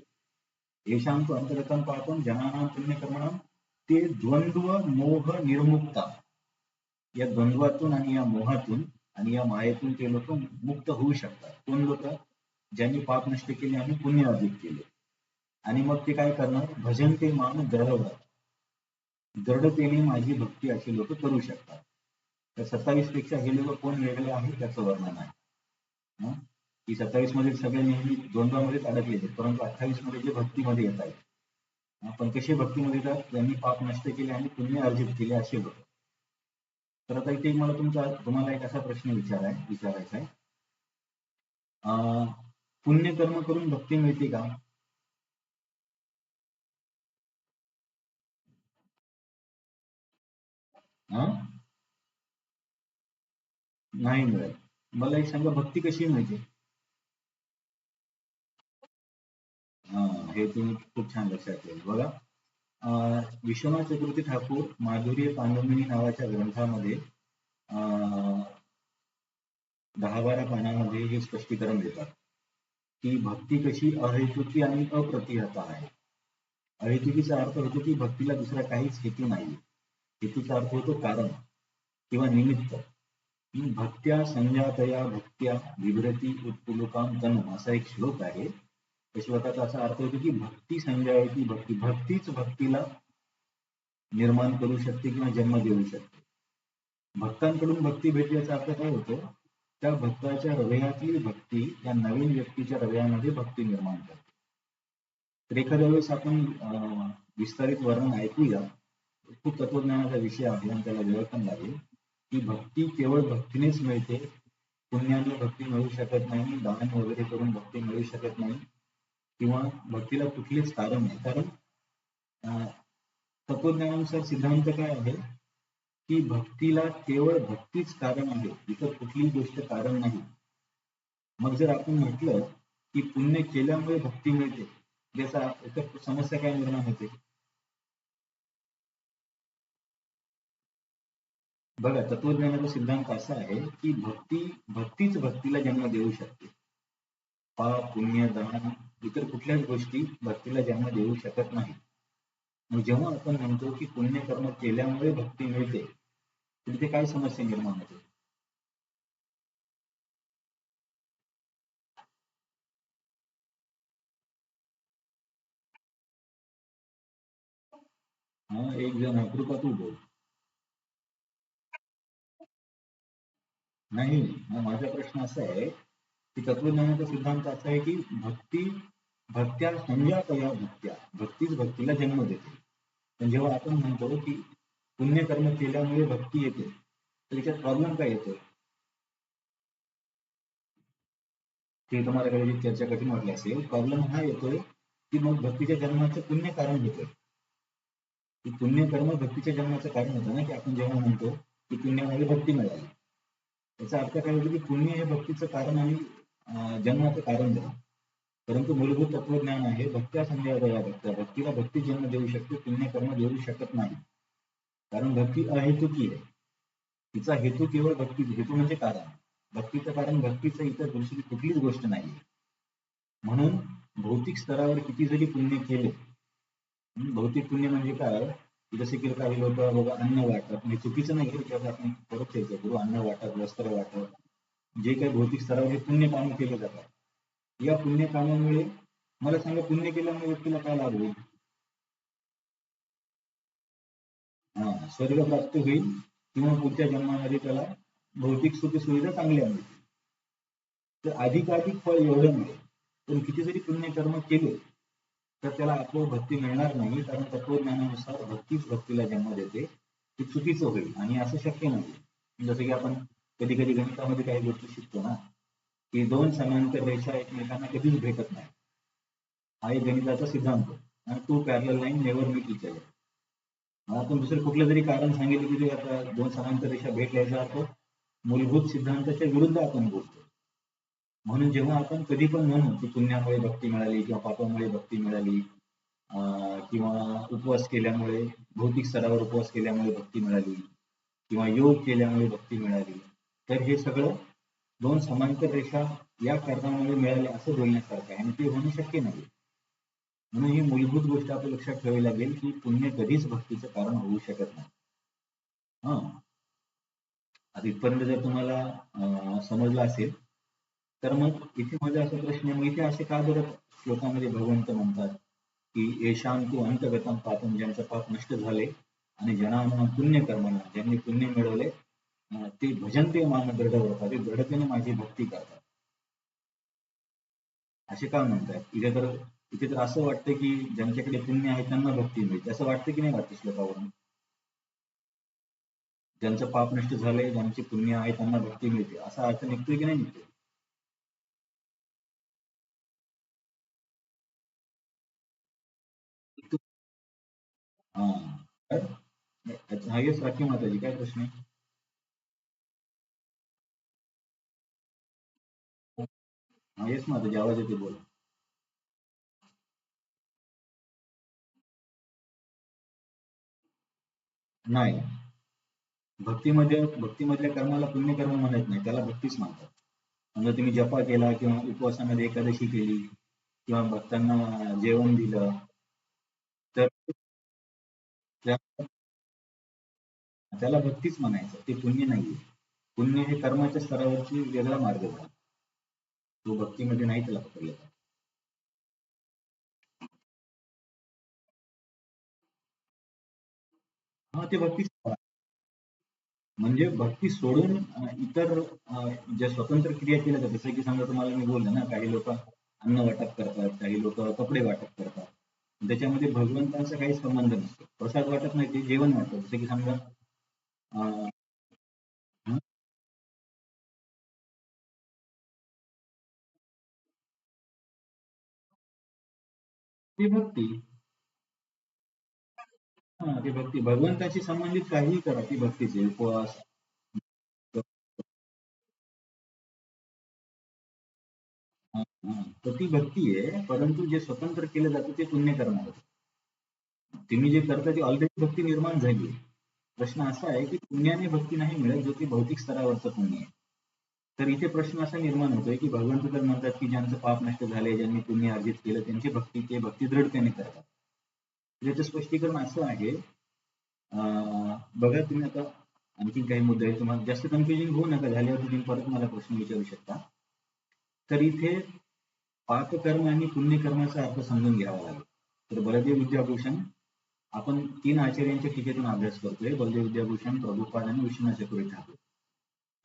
येशाम तू अंतगतम पापम जनानां पुण्यकर्मणा, ते द्वंद्व मोह निर्मुक्ता, या द्वंद्वातून आणि या मोहातून आणि या मायेतून ते लोक मुक्त होऊ शकतात. कोण लोक? ज्यांनी पाप नष्ट केले आणि पुण्य अर्जित केले. आणि मग ते काय करणार? भजन ते मान दृढ, दृढतेने माझी भक्ती असे लोक करू शकतात. तर 27 पेक्षा हे लोक कोण वेगळे आहे त्याचं वर्णन आहे. की 27 मध्ये सगळे नेहमी द्वंद्वामध्येच अडकले आहेत, परंतु 28 मध्ये जे भक्तीमध्ये येत आहेत. पण कसे भक्तीमध्ये येतात? त्यांनी पाप नष्ट केले आणि पुण्य अर्जित केले असे लोक. तर आता इथे मला तुम्हाला एक असा प्रश्न विचारायचा आहे. पुण्यकर्म करून भक्ती मिळते का? नाही मिळत. मला एक सांगा, भक्ती कशी मिळते? हे तुम्ही खूप छान लक्षात ठेवलं. बघा, विश्वनाथ चक्रवर्ती ठाकूर माधुर्य पांडुमिनी नावाच्या ग्रंथामध्ये 10-12 पानामध्ये हे स्पष्टीकरण देतात की भक्ती कशी अहेतुकी आणि अप्रतिहत आहे. अहेतुकीचा अर्थ होतो की भक्तीला दुसरा काहीच हेतू नाही. हेतूचा अर्थ होतो कारण किंवा निमित्त. भक्त्या संजातया भक्त्या विभ्रती उत्पुलकाम तनु, असा एक श्लोक आहे. त्या श्लोकाचा असा अर्थ होतो की भक्ती संजायती भक्ती, भक्तीच भक्तीला निर्माण करू शकते किंवा जन्म देऊ शकते. भक्तांकडून भक्ती भेटल्याचा अर्थ काय होतो? त्या भक्ताच्या हृदयातली भक्ती त्या नवीन व्यक्तीच्या हृदयामध्ये भक्ती निर्माण करते. तर एखाद्या वेळेस आपण विस्तारित वर्णन ऐकूया. खूप तत्वज्ञानाचा विषय आहे आणि त्याला वेळ पण लागेल, की भक्ती केवळ भक्तीनेच मिळते. पुण्याने भक्ती मिळू शकत नाही, दान वगैरे करून भक्ती मिळू शकत नाही किंवा भक्तीला कुठलेच कारण नाही. कारण अं, तत्वज्ञानानुसार सिद्धांत काय आहे, की भक्तीला केवळ भक्तीच कारण आहे, इतर कुठलीही गोष्ट कारण नाही. मग जर आपण म्हटलं की पुण्य केल्यामुळे भक्ती मिळते, त्याचा इतर समस्या काय निर्माण होते. बघा, तत्वज्ञानाचा सिद्धांत असा आहे की भक्तीच भक्तीला जन्म देऊ शकते. पाप पुण्य दान इतर कुठल्याच गोष्टी भक्तीला जन्म देऊ शकत नाही. मग जेव्हा आपण म्हणतो की पुण्य कर्म केल्यामुळे भक्ती मिळते, तर तिथे काय समस्या निर्माण होते. हा, एक जण आहे, कृपा तू बोल. नाही, मग माझा प्रश्न असा आहे की तत्वज्ञानाचा सिद्धांत असा आहे की भक्त्या संजातया भक्त्या, भक्तीच भक्तीला जन्म देते. पण जेव्हा आपण म्हणतो की पुण्यकर्म केल्यामुळे भक्ती येते, तर याच्यात प्रॉब्लेम काय येतो. ते तुम्हाला कदाचित चर्चा कठीण वाटली असेल. प्रॉब्लेम हा येतोय की मग भक्तीच्या जन्माचं पुण्य कारण होतंय. की पुण्यकर्म भक्तीच्या जन्माचं कारण होतं ना, की आपण जेव्हा म्हणतो की पुण्यामध्ये भक्ती मिळाली, याचा अर्थ काय होतो की पुण्य हे भक्तीचं कारण आणि जन्माचं कारण झालं. परंतु मूलभूत तत्वज्ञान आहे, भक्त्या संध्या भक्त्या, भक्तीला भक्ती जन्म देऊ शकते, पुण्यकर्म देऊ शकत नाही. कारण भक्ती अहेतुकी आहे. तिचा हेतू केवळ भक्ती, हेतू म्हणजे कारण. भक्तीचं कारण भक्तीचं इतर दुसरी कुठलीच गोष्ट नाही. म्हणून भौतिक स्तरावर किती जरी पुण्य केले, भौतिक पुण्य म्हणजे काय, की जसे की काही लोक बाबा अन्न वाटप, हे चुकीचं नाही, त्याच्यात आपण परत चर्चा करू. अन्न वाटप, वस्त्र वाटप, जे काही भौतिक स्तरावर हे पुण्य काम केले जातात, या पुण्य कामामुळे मला सांगा, पुण्य केल्यामुळे व्यक्तीला काय लाभ होईल. हा, स्वर्ग प्राप्त होईल किंवा पुढच्या जन्मामध्ये त्याला भौतिक सुख सुविधा चांगल्या मिळतील. तर अधिकाधिक फळ एवढं मिळेल. पण किती जरी पुण्य कर्म केले तर त्याला आपोआप भक्ती मिळणार नाही. कारण तत्वज्ञानानुसार भक्तीच भक्तीला जन्म देते. ते चुकीचं होईल आणि असं शक्य नाही. जसं की आपण कधी कधी गणितामध्ये काही गोष्टी शिकतो ना, की दोन समांतर रेषा एकमेकांना कधीच भेटत नाही. हा एक गणिताचा सिद्धांत आणि two parallel line never meet each other. आपण दुसरं कुठलं जरी कारण सांगितलं की ते आता दोन समांतर रेषा भेटल्याचा अर्थ मूलभूत सिद्धांताच्या विरुद्ध आपण बोलतो. म्हणून जेव्हा आपण कधी पण म्हणू की पुण्यामुळे भक्ती मिळाली किंवा पापामुळे भक्ती मिळाली, किंवा उपवास केल्यामुळे, भौतिक स्तरावर उपवास केल्यामुळे भक्ती मिळाली किंवा योग केल्यामुळे भक्ती मिळाली, तर हे सगळं दोन समांतर रेषा या कारणामुळे मिळाले असं बोलण्यासारखं आहे आणि ते होणं शक्य नाही. म्हणून ही मूलभूत गोष्ट आपण लक्षात ठेवावी लागेल की पुण्य कधीच भक्तीचं कारण होऊ शकत नाही. हा, आता इथपर्यंत जर तुम्हाला समजलं असेल, तर मग इथे माझा असा प्रश्न आहे, मग इथे असे का बरं श्लोकामध्ये भगवंत म्हणतात की येशां तु अंतगतम पापम, ज्यांचं पाप नष्ट झाले, आणि जनानां पुण्य कर्मणा, ज्यांनी पुण्य मिळवले, ते भजनते माम दृढ व्रता, ते दृढतेने माझी भक्ती करतात. असे का म्हणतात इथे तर असं वाटतं की ज्यांच्याकडे पुण्य आहे त्यांना भक्ती मिळते, असं वाटतं की नाही वाटतं श्लोकावरून. ज्यांचं पाप नष्ट झालंय, ज्यांचे पुण्य आहे त्यांना भक्ती मिळते, असा अर्थ निघतोय की नाही निघतोय. हा, तर हा येस वाक्य माताजी, काय प्रश्न आहे. हा येस माताजी, आवाज येते, बोला. नाही, भक्तीमधल्या कर्माला पुण्यकर्म म्हणत नाही, त्याला भक्तीच म्हणतात. म्हणजे तुम्ही जपा केला किंवा उपवासामध्ये एकादशी केली किंवा भक्तांना जेवण दिलं, तर त्या- त्याला भक्तीच म्हणायचं, ते पुण्य नाहीये. पुण्य हे कर्माच्या स्तरावरची वेगळा मार्ग झाला, तो भक्तीमध्ये नाही त्याला पकडला जात. हा, ते भक्तीच. म्हणजे भक्ती सोडून इतर ज्या स्वतंत्र क्रिया केल्या जातात, जसं की समजा तुम्हाला मी बोललो ना, काही लोक अन्न वाटप करतात, काही लोक कपडे वाटप करतात. त्याच्यामध्ये भगवंतांचा काही संबंध नसतो. प्रसाद वाटप नाही, ते जेवण वाटप. जसं की समजा अं, हं, ती भक्ती. हा, ती भक्ती भगवंताशी संबंधित काहीही करा, ती भक्तीचे उपवास. तर ती भक्ती आहे, परंतु जे स्वतंत्र केलं जातं ते पुण्यकर्म होतं. तुम्ही जे करता ती ऑलरेडी भक्ती निर्माण झाली आहे. प्रश्न असा आहे की पुण्याने भक्ती नाही मिळत, जो की भौतिक स्तरावरचं पुण्य आहे. तर इथे प्रश्न असा निर्माण होतोय की भगवंत तर म्हणतात की ज्यांचं पाप नष्ट झालंय, ज्यांनी पुण्य अर्जित केलं, त्यांची भक्ती ते भक्ती दृढतेने करतात. याचं स्पष्टीकरण असं आहे, बघा तुम्ही आता आणखी काही मुद्दे आहेत, तुम्हाला जास्त कन्फ्युजन होऊ नका, झाल्यावर तुम्ही परत मला प्रश्न विचारू शकता. तर इथे पापकर्म आणि पुण्यकर्माचा अर्थ समजून घ्यावा लागेल. तर बलदेव विद्याभूषण, आपण 3 आचार्यांच्या टीकेतून अभ्यास करतोय, बलदेव विद्याभूषण, प्रभुपाद आणि विश्वनाथ चक्रवर्ती ठाकूर.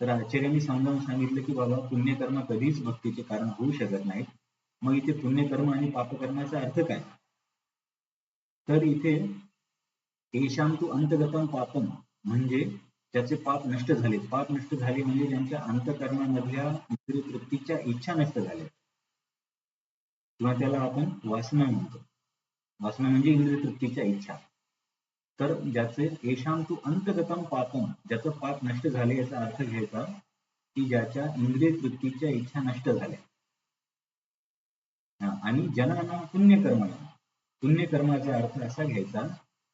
तर आचार्यांनी समजावून सांगितलं की बाबा पुण्यकर्म कधीच भक्तीचे कारण होऊ शकत नाहीत. मग इथे पुण्यकर्म आणि पापकर्माचा अर्थ काय? तर इथे तेषां तु अंतगतम पापम, म्हणजे त्याचे पाप नष्ट झाले. पाप नष्ट झाले म्हणजे त्यांच्या अंतःकरणामधल्या इंद्रिय तृप्तीच्या इच्छा नष्ट झाल्या, किंवा त्याला आपण वासना म्हणतो. वासना म्हणजे इंद्रिय तृप्तीच्या इच्छा. तर ज्याचे येषां तु अंतगतम पापम, ज्याचं पाप नष्ट झाले याचा अर्थ घ्यायचा की ज्याच्या इंद्रिय तृप्तीच्या इच्छा नष्ट झाल्या. आणि जनाना पुण्यकर्म, पुण्यकर्माचा अर्थ असा घ्यायचा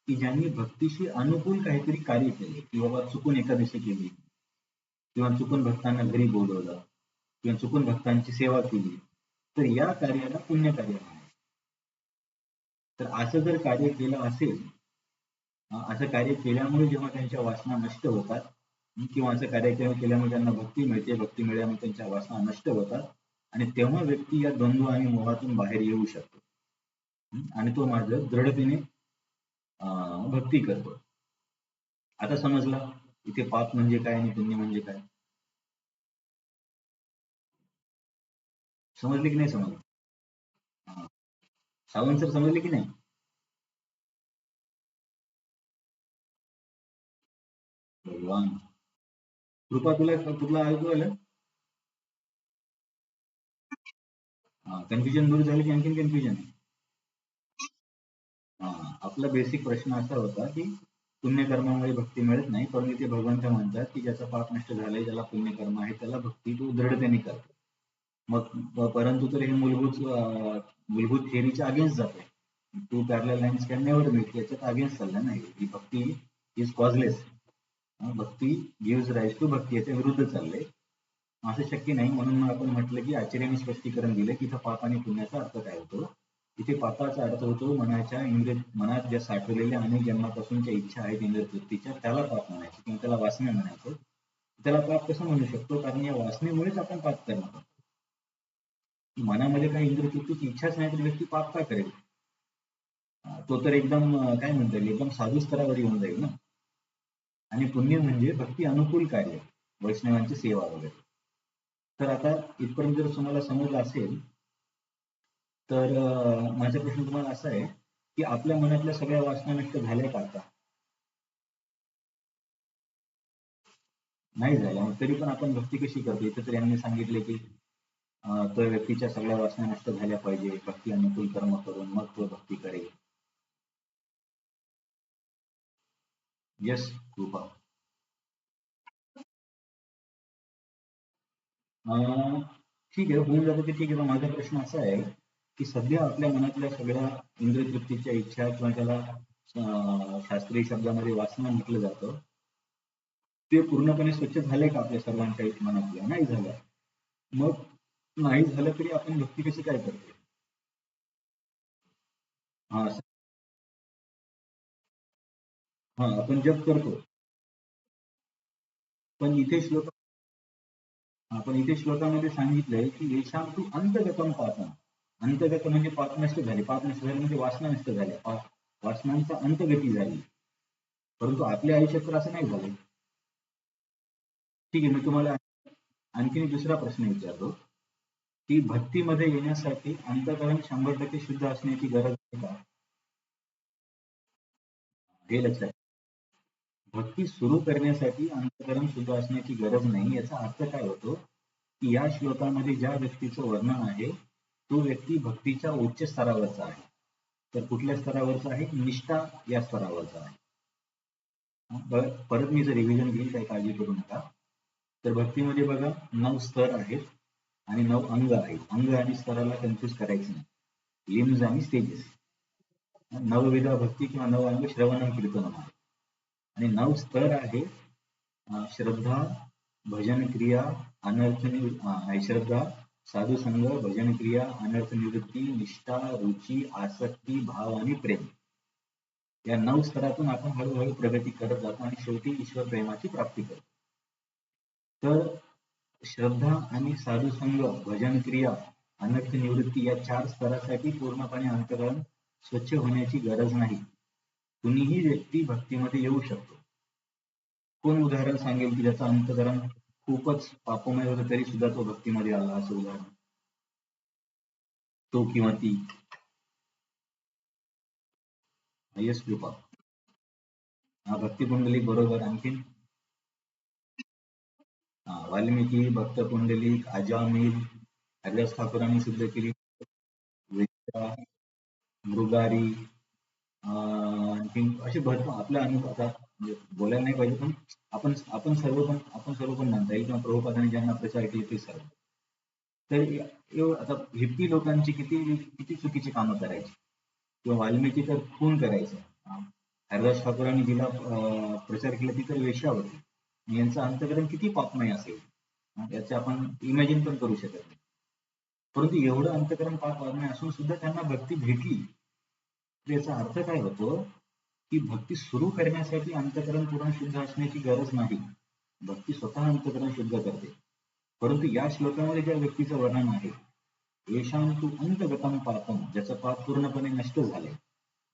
की ज्यांनी भक्तीशी अनुकूल काहीतरी कार्य केले, की बाबा चुकून एकादशी केली, किंवा चुकून भक्तांना घरी बोलवलं, किंवा चुकून भक्तांची सेवा केली, तर या कार्याला पुण्यकार्य म्हणायचं. तर असं जर कार्य केलं असेल, असं कार्य केल्यामुळे जेव्हा त्यांच्या वासना नष्ट होतात, किंवा असं कार्य केल्यामुळे त्यांना भक्ती मिळते, भक्ती मिळाल्यामुळे त्यांच्या वासना नष्ट होतात, आणि तेव्हा व्यक्ती या द्वंद्व आणि मोहातून बाहेर येऊ शकतो. आणि तो माझं दृढतेने भक्ती करतो. आता समजलं इथे पाप म्हणजे काय आणि पुण्य म्हणजे काय? समजले की नाही समजलं? हा. सावंत सर समजले की नाही? भगवान कृपा, तुला ऐकू आलं? कन्फ्युजन दूर झाली की आणखीन कन्फ्युजन? हा, आपला बेसिक प्रश्न असा होता की पुण्यकर्मामुळे भक्ती मिळत नाही, पण इथे भगवंत म्हणतात की ज्याचा पाप नष्ट झालाय, ज्याला पुण्यकर्म आहे, त्याला भक्ती तू दृढतेने करतो. मग परंतु तर हे मूलभूत थिअरीच्या अगेन्स्ट जाते. Two parallel lines can never meet, याच्यात अगेन्स्ट चाललं नाही की bhakti is causeless. Bhakti gives rise to bhakti, याच्या विरुद्ध चाललंय. असं शक्य नाही. म्हणून मग आपण म्हटलं की आचार्यांनी स्पष्टीकरण दिलं की इथं पाप आणि पुण्याचा अर्थ काय होतो. इथे पापाचा अर्थ होतो मनात ज्या साठवलेल्या अनेक जन्मापासूनच्या इच्छा आहेत इंद्रिय तृप्तीच्या, त्याला पाप म्हणायचं किंवा त्याला वासना म्हणायचं. त्याला पाप कसं म्हणू शकतो, कारण या वासनेमुळेच आपण पाप करणार. मनामध्ये काही इंद्रिय तृप्तीची इच्छाच नाही तर व्यक्ती पाप का करेल? तो तर एकदम काय म्हणता येईल, एकदम साधू स्तरावर येऊन जाईल ना. आणि पुण्य म्हणजे भक्ती अनुकूल कार्य, वैष्णवांची सेवा वगैरे. तर आता इथपर्यंत जर तुम्हाला समजलं असेल, तर माझा प्रश्न तुम्हाला असा आहे की आपल्या मनातल्या सगळ्या वासना नष्ट झाल्या का आता? नाही झाल्या. मग तरी पण आपण भक्ती कशी करतो? इथे तर यांनी सांगितले की तो व्यक्तीच्या सगळ्या वासना नष्ट झाल्या पाहिजे, भक्ती अनुकूल कर्म करून मग तो भक्ती करेल. यस, कृपा. अं, ठीक आहे, होऊन जातं ते ठीक आहे. पण माझा प्रश्न असा आहे की सध्या आपल्या मनातल्या सगळ्या इंद्रिय तृप्तीच्या इच्छा, किंवा त्याला शास्त्रीय शब्दामध्ये वासना म्हटलं जातं, ते पूर्णपणे स्वच्छ झाले का आपल्या सर्वांच्या मनातल्या? नाही झालं. मग नाही झालं तरी आपण भक्ती कशी काय करतो? हा, हा, आपण जप करतो. पण इथे श्लोक पण इथे श्लोकामध्ये सांगितलंय की येशां तू अंतगतम पापम. अंतगत म्हणजे पाप नष्ट झाले. पाप नष्ट झाले म्हणजे वासना नष्ट झाल्या. वासनांचा अंतगती झाली. परंतु आपल्या आयुष्यात तर असं नाही झालं. ठीक आहे, मी तुम्हाला आणखी एक दुसरा प्रश्न विचारतो की भक्तीमध्ये येण्यासाठी अंतःकरण 100% शुद्ध असण्याची गरज आहे का? हे लक्षात. भक्ती सुरू करण्यासाठी अंतःकरण शुद्ध असण्याची गरज नाही. याचा अर्थ काय होतो की या श्लोकामध्ये ज्या व्यक्तीचं वर्णन आहे तो व्यक्ती भक्तीच्या उच्च स्तरावरचा आहे. तर कुठल्या स्तरावरचा आहे? निष्ठा या स्तरावरचा आहे. परत मी जर रिव्हिजन घेईल, काही काळजी करू नका. तर भक्तीमध्ये बघा 9 स्तर आहेत आणि 9 अंग आहेत. अंग आणि स्तराला कन्फ्युज करायचं नाही. लिम्स आणि स्टेजेस. नवविधा भक्ती किंवा नव अंग श्रवणम कीर्तनम आहे. आणि 9 स्तर आहे. श्रद्धा, भजन क्रिया, श्रद्धा, साधू संग, भजन क्रिया, अनर्थ निवृत्ती, निष्ठा, रुची, आसक्ती, भाव आणि प्रेम. या 9 स्तरातून आपण हळूहळू प्रगती करत जातो आणि शेवटी ईश्वर प्रेमाची प्राप्ती करतो. तर श्रद्धा आणि साधू संग, भजन क्रिया, अनर्थ निवृत्ती या 4 स्तरासाठी पूर्णपणे अंतःकरण स्वच्छ होण्याची गरज नाही. कुणीही व्यक्ती भक्तीमध्ये येऊ शकतो. कोण उदाहरण सांगेल की ज्याचं अंतःकरण खूपच पापमय होतं तरी सुद्धा तो भक्तीमध्ये आला, असं उदाहरण? तो किंवा ती. यश कृपा. हा, भक्ती पुंडलिक बरोबर. आणखीन वाल्मिकी, भक्त पुंडलिक, अजामिल, हरिदास ठाकूरांनी सिद्ध केली, विद्या, मृगारी, आणखीन असे भरपूर आपल्या अनुभव. आता म्हणजे बोलायला नाही पाहिजे, पण आपण सर्व पण म्हणता येईल किंवा प्रभुपादांनी ज्यांना प्रचार केले ते सर्व. तर आता हिप्पी लोकांची किती किती चुकीची कामं करायची, किंवा वाल्मिकी तर खून करायचा. हरिदास ठाकूरांनी जिला प्रचार केला ती तर वेश्या होती. यांचं अंतःकरण किती पापमय असेल, याचे आपण इमॅजिन पण करू शकत नाही. परंतु एवढं अंतःकरण पापमय असून सुद्धा त्यांना भक्ती भेटली. तर याचा अर्थ काय होतो की भक्ती सुरू करण्यासाठी अंतःकरण पूर्ण शुद्ध असण्याची गरज नाही. भक्ती स्वतः अंतःकरण शुद्ध करते. परंतु या श्लोकामध्ये ज्या व्यक्तीचं वर्णन आहे, येशां तु अंतगतम पापम, ज्याचं पाप पूर्णपणे नष्ट झाले,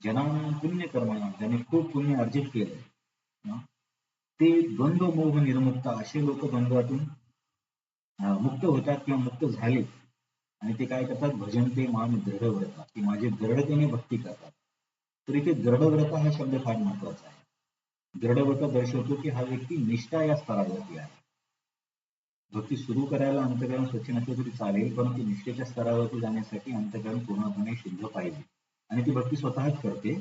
जनानां पुण्य कर्मणा, ज्याने खूप पुण्य अर्जित केलं, ते द्वंद्व मोह निर्मुक्त, असे लोक द्वंद्वातून मुक्त होतात किंवा मुक्त झाले. आणि ते काय करतात? भजनते माम दृढव्रता, की माझे दृढतेने भक्ती करतात. तर इथे दृढव्रता हा शब्द फार महत्वाचा आहे. दृढव्रता दर्शवतो की हा व्यक्ती निष्ठा या स्तरावरती आहे. भक्ती सुरू करायला अंतःकरण स्वच्छ नसलं तरी चालेल, परंतु निष्ठेच्या स्तरावरती जाण्यासाठी अंतःकरण पूर्णपणे शुद्ध पाहिजे. आणि ती भक्ती स्वतःच करते.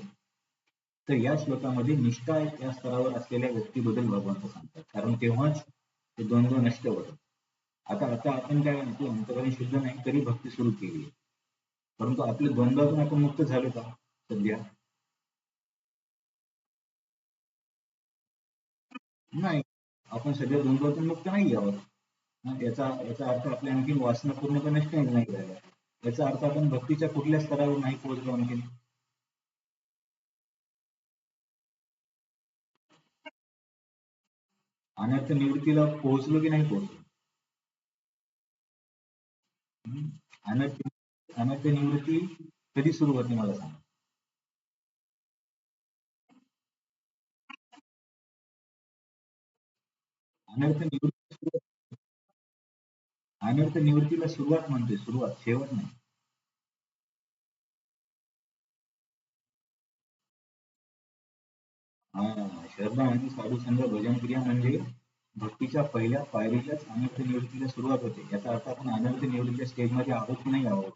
तर या श्लोकामध्ये निष्ठा या स्तरावर असलेल्या व्यक्तीबद्दल भगवंत सांगतात, कारण तेव्हाच ते द्वंद्व नष्ट होतात. आता आता आपण काय म्हणतो, अंतःकरण शुद्ध नाही तरी भक्ती सुरू केली, परंतु आपल्या द्वंद्वातून आपण मुक्त झालो का सध्या? नाही. आपण सध्या द्वंद्वातून मुक्त नाही आहोत. याचा याचा अर्थ आपल्या आणखी वासना पूर्णपणे नष्ट नाही झाल्या. याचा अर्थ आपण भक्तीच्या कुठल्या स्तरावर नाही पोहोचलो आणखी. अनर्थ निवृत्तीला पोहोचलो की नाही पोहोचलो? हम्म. अनर्थ अनर्थ निवृत्ती कधी सुरू होते मला सांगा. अनर्थ निवृत्ती अनर्थ निवृत्तीला सुरुवात म्हणतोय, सुरुवात, शेवट नाही. हा, श्रद्धा आणि साधू संघ भजन क्रिया म्हणजे भक्तीच्या पहिल्या पायरीलाच अनर्थ निवृत्तीला सुरुवात होते. याचा अर्थ आपण अनर्थ निवृत्तीच्या स्टेजमध्ये आहोत की नाही आहोत?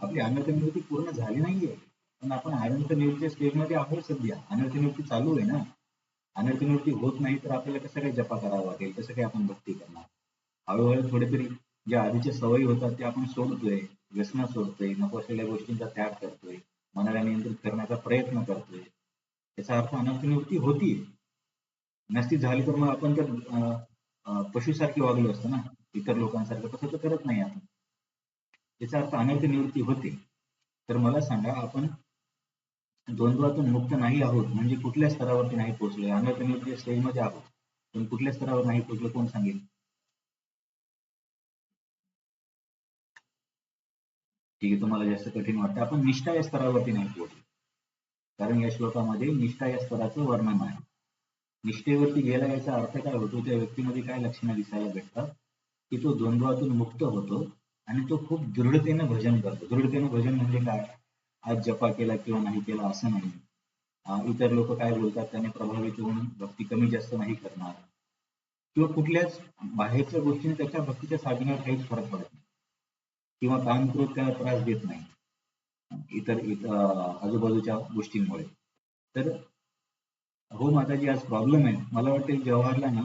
आपली अनर्थ निवृत्ती पूर्ण झाली नाहीये, पण आपण अनर्थ निवृत्तीच्या स्टेजमध्ये आहोत सध्या. अनर्थ निवृत्ती चालू आहे ना. अनर्थ निवृत्ती होत नाही तर आपल्याला कसं काय जपा करावा लागेल, कसं काय आपण भक्ती करणार? हळूहळू थोडे तरी ज्या आधीच्या सवयी होतात त्या आपण सोडतोय, व्यसनं सोडतोय, नको असलेल्या गोष्टींचा त्याग करतोय, मनाला नियंत्रित करण्याचा प्रयत्न करतोय. याचा अर्थ अनर्थ निवृत्ती होतीये. नसती झाली तर मग आपण तर पशुसारखी वागलो असतो ना, इतर लोकांसारखं. तसं तर करत नाही आपण. याचा अर्थ अनर्थ निवृत्ती होते. तर मला सांगा, आपण द्वंद्वातून मुक्त नाही आहोत म्हणजे कुठल्या स्तरावरती नाही पोहोचलोय? अनर्थ निवृत्तीच्या स्टेजमध्ये आहोत, पण कुठल्या स्तरावर नाही पोहोचलो कोण सांगेल? ठीक आहे, तुम्हाला जास्त कठीण वाटतं. आपण निष्ठा या स्तरावरती नाही पोहोचलो, कारण या श्लोकामध्ये निष्ठा या स्तराचं वर्णन आहे. निष्ठेवरती गेला याचा अर्थ काय होतो, त्या व्यक्तीमध्ये काय लक्षणं दिसायला भेटतात, की तो द्वंद्वातून मुक्त होतो आणि तो खूप दृढतेनं भजन करतो. दृढतेनं भजन म्हणजे काय? आज जपा केला किंवा नाही केला असं नाही. इतर लोक काय बोलतात त्याने प्रभावित होऊन भक्ती कमी जास्त नाही करणार किंवा कुठल्याच बाहेरच्या गोष्टीने त्याच्या भक्तीच्या साधनेवर काहीच फरक पडत नाही किंवा कामक्रोध त्याला त्रास देत नाही इतर आजूबाजूच्या गोष्टींमुळे. तर हो माताजी, आज प्रॉब्लेम आहे. मला वाटतं जवाहरला ना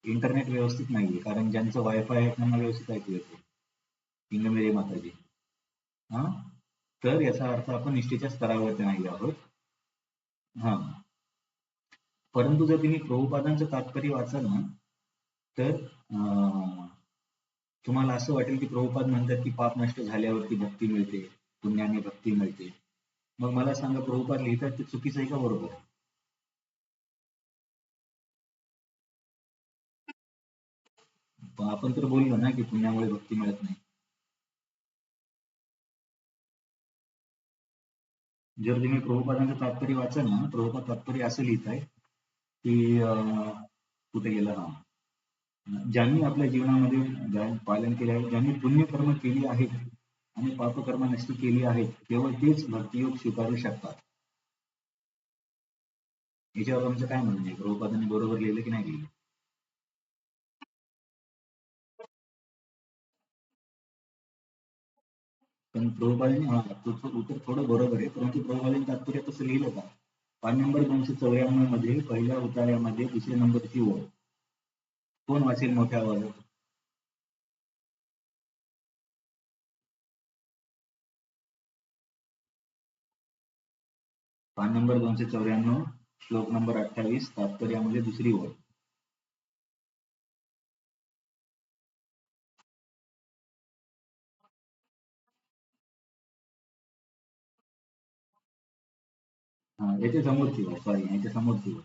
इंटरनेट व्यवस्थित नाहीये, कारण ज्यांचं वायफाय आहे त्यांना व्यवस्थित ऐकू येते. इंगमेरे माताजी. हा, तर याचा अर्थ आपण निष्ठेच्या स्तरावरती नाही आहोत. हा, परंतु जर तुम्ही प्रभुपादांचं तात्पर्य वाचाल ना, तर तुम्हाला असं वाटेल की प्रभुपाद म्हणतात की पाप नष्ट झाल्यावरती भक्ती मिळते, पुण्याने भक्ती मिळते. मग मला सांगा, प्रभुपाद लिहितात ते चुकीचं आहे का बरोबर आहे? पण आपण तर बोललो ना की पुण्यामुळे भक्ती मिळत नाही. जर तुम्ही प्रभुपादांचं तात्पर्य वाचाल ना, प्रभुपाद तात्पर्य असं लिहित आहे की कुठे गेलं, हा, ज्यांनी आपल्या जीवनामध्ये पालन केले आहे, ज्यांनी पुण्यकर्म केली आहेत आणि पापकर्म नष्ट केली आहेत, केवळ तेच भक्तियोग स्वीकारू शकतात. याच्यावर आमचं काय म्हणणं आहे? प्रभुपादांनी बरोबर लिहिलं की नाही लिहिलं? पण प्रभुपादांनी, हा, तुझं उत्तर थोडं बरोबर आहे, परंतु प्रभुपादांनी तात्पर्य तसं लिहिलं का? पान नंबर 294 मध्ये पहिल्या उतार्यामध्ये दुसऱ्या नंबरची ओळ कोण वाचेल मोठ्या आवाजात? पान नंबर 294, श्लोक नंबर 28, तात्पर्यामध्ये दुसरी ओळ. हा, याच्या समोरची ओळ, सॉरी, याच्या समोरची ओळ.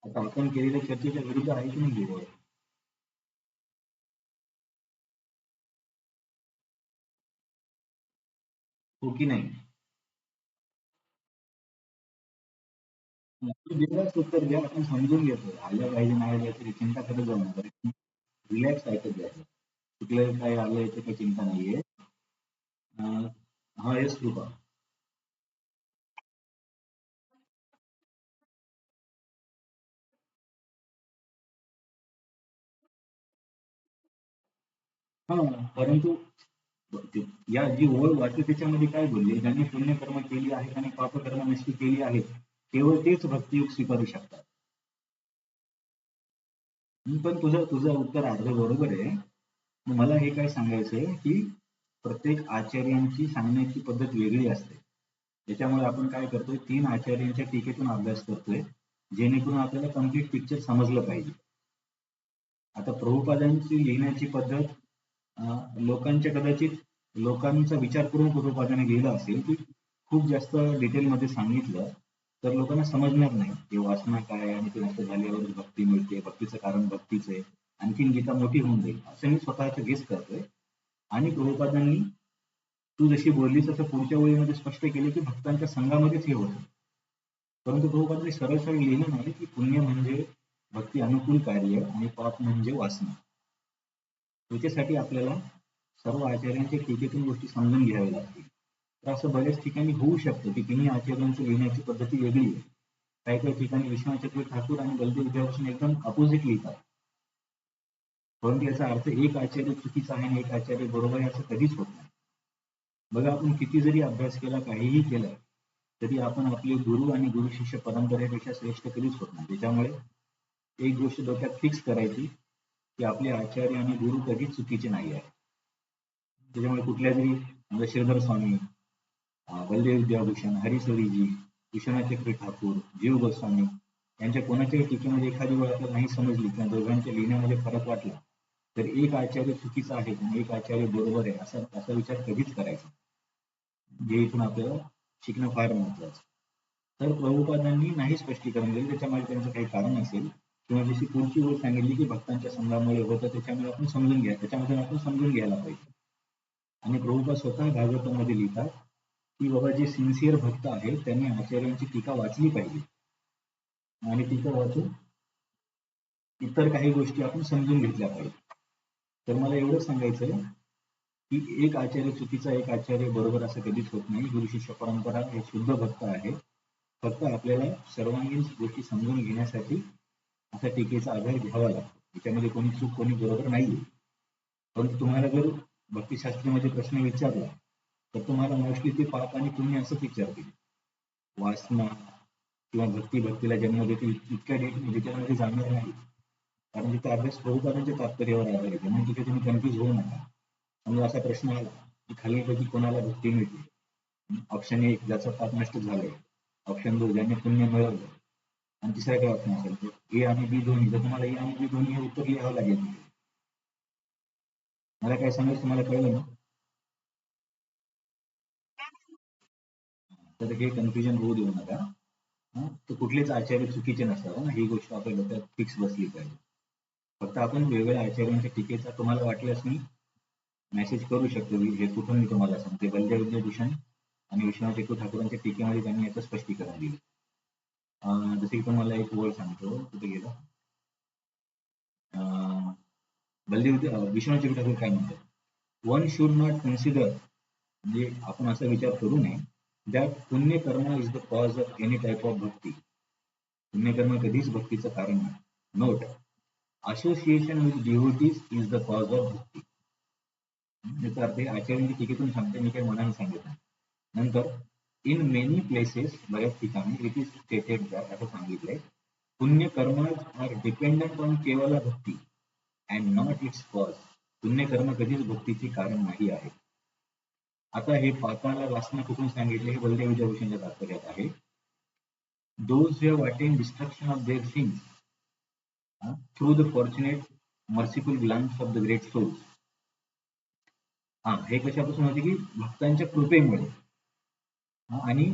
आता आपण केलेल्या चर्चेच्या विरुद्ध आहे की नाही ही ओळ? हो की नाही? बिनधास्त उत्तर द्या, आपण समजून घेतो. आलं पाहिजे नाही आलं याची चिंता करत जाऊ नका. रिलॅक्स ऐकत द्या. कुठलं काय आलं याची काही चिंता नाहीये. हा, येस कृपा. हा, परंतु या जी ओळ वाटते त्याच्यामध्ये काय बोलले? ज्यांनी पुण्यकर्म केली आहेत आणि पापकर्म नष्ट केली आहेत, केवळ तेच भक्तियोग स्वीकारू शकतात. पण तुझं तुझं उत्तर अर्ध बरोबर आहे. मग मला हे काय सांगायचंय की प्रत्येक आचार्यांची सांगण्याची पद्धत वेगळी असते. त्याच्यामुळे आपण काय करतोय, 3 आचार्यांच्या टीकेतून अभ्यास करतोय, जेणेकरून आपल्याला कम्प्लीट पिक्चर समजलं पाहिजे. आता प्रभुपादांची लिहिण्याची पद्धत लोकांच्या कदाचित लोकांचा विचार करून प्रभुपादाने लिहिलं असेल की खूप जास्त डिटेलमध्ये सांगितलं तर लोकांना समजणार नाही की वासना काय आहे आणि ते नष्ट झाल्यावर भक्ती मिळते, भक्तीचं कारण भक्तीच आहे, आणखीन गीता मोठी होऊन जाईल असं मी स्वतःच गेस करतोय. आणि प्रभुपादांनी तू जशी बोललीस तसं पुढच्या वेळेमध्ये स्पष्ट केले की भक्तांच्या संघामध्येच हे होतं. परंतु प्रभुपादांनी सरळ सरळ लिहिलं नाही की पुण्य म्हणजे भक्ती अनुकूल कार्य आणि पाप म्हणजे वासना. त्याच्यासाठी आपल्याला सर्व आचार्यांच्या टीकेतून गोष्टी समजून घ्याव्या लागतील. तर असं बऱ्याच ठिकाणी होऊ शकतं की तिन्ही आचार्यांची लिहिण्याची पद्धती वेगळी आहे. काही काही ठिकाणी विश्वनाथ चक्र ठाकूर आणि बलदेव विद्याभूषण एकदम अपोजिट लिहितात. परंतु याचा अर्थ एक आचार्य चुकीचा आहे आणि एक आचार्य बरोबर आहे असं कधीच होत नाही. बघा, आपण किती जरी अभ्यास केला, काहीही केलं, तरी आपण आपले गुरु आणि गुरु शिष्य परंपरेपेक्षा श्रेष्ठ कधीच होत नाही. त्याच्यामुळे एक गोष्ट डोक्यात फिक्स करायची की आपले आचार्य आणि गुरु कधीच चुकीचे नाही आहे. त्याच्यामुळे कुठल्या जरी म्हणजे श्रीधर स्वामी, बलदेव विद्याभूषण, हरीश्वरीजी, विश्वनाथ चक्र ठाकूर, जीव गोस्वामी यांच्या कोणाच्याही टीकेमध्ये एखादी वेळ आपल्याला नाही समजली किंवा दोघांच्या लिहिण्यामध्ये फरक वाटला तर एक आचार्य चुकीचा आहे आणि एक आचार्य बरोबर आहे असा असा विचार कधीच करायचा. जे इथून आपल्याला शिकणं फार महत्वाचं. तर प्रभुपादांनी नाही स्पष्टीकरण दिलं, त्याच्यामध्ये त्यांचं काही कारण असेल, किंवा जशी पुढची गोष्ट सांगितली की भक्तांच्या संघामुळे होतं, त्याच्यामुळे आपण समजून घ्या, त्याच्यामध्ये आपण समजून घ्यायला पाहिजे. आणि प्रभुपाद स्वतः भागवतामध्ये लिहितात की बाबा जे सिन्सिअर भक्त आहेत त्यांनी आचार्यांची टीका वाचली पाहिजे, आणि टीका वाचून इतर काही गोष्टी आपण समजून घेतल्या पाहिजे. तर मला एवढं सांगायचं आहे की एक आचार्य चुकीचा, एक आचार्य बरोबर असं कधीच होत नाही. गुरु शिष्य परंपरा हे शुद्ध भक्त आहे. फक्त आपल्याला सर्वांगीण गोष्टी समजून घेण्यासाठी असा टीकेचा आधार घ्यावा लागतो. त्याच्यामध्ये कोणी चूक कोणी बरोबर नाहीये. परंतु तुम्हाला जर भक्तिशास्त्रामध्ये प्रश्न विचारला तर तुम्हाला मोस्टली ते पाप आणि पुण्य असंच विचारतील. वासना किंवा भक्तीला जन्म देतील इतक्या डिटेलमध्ये जाणार नाही, कारण तिथे अभ्यास प्रभुपादांच्या तात्पर्यावर आधारित आहे. म्हणून तिथे तुम्ही कन्फ्युज होऊ नका. समजा असा प्रश्न आला की खालीलपैकी कोणाला भक्ती मिळते, ऑप्शन ए ज्याचा पाप नष्ट झालाय, ऑप्शन 2 ज्याने पुण्य मिळवलं, आणि तिसरा काय ऑप्शन असेल तर ए आणि बी दोन्ही. जर तुम्हाला ए आणि बी दोन्ही हे उत्तर लिहावं लागेल. मला काय सांगायचं तुम्हाला कळलं ना? तर हे कन्फ्युजन होऊ देऊ नका. तर कुठलेच आचार्य चुकीचे नसतात, ही गोष्ट आपल्या डोक्यात फिक्स बसली पाहिजे. फक्त आपण वेगवेगळ्या आचार्यांच्या टीकेचा तुम्हाला वाटल्यास मी मेसेज करू शकतो, हे कुठून मी तुम्हाला सांगते. बलदेव विद्याभूषण आणि विश्वनाथ टेकू ठाकूरांच्या टीकेमध्ये त्यांनी याचं स्पष्टीकरण दिलं. जसं की तुम्हाला एक वर्ड सांगतो, कुठे गेलं, विश्वनाथ टेकू ठाकूर काय म्हणतात, वन शुड नॉट कन्सिडर, म्हणजे आपण असा विचार करू नये that punya karma is the cause of any type of bhakti. पुण्यकर्म कधीच भक्तीचं कारण नाही. Note, association with devotees is the cause of bhakti. याचा अर्थ आचार्यांची टीकेतून सांगते, मी काही मनाने सांगितलं. नंतर इन मेनी प्लेसेस, बऱ्याच ठिकाणी इट इज स्टेटेड दॅट, असं सांगितलंय, punya karma are dependent on kevala bhakti and not its cause. पुण्यकर्म कधीच भक्तीचे कारण नाही आहे. आता हे पापाला वासना कुठून सांगितले, हे बलदेव विद्याभूषणच्या तात्पर्यात आहे. Those who have attained destruction of their sins through the fortunate merciful glance of the great souls. हे कशापासून होते की भक्तांच्या कृपेमुळे. आणि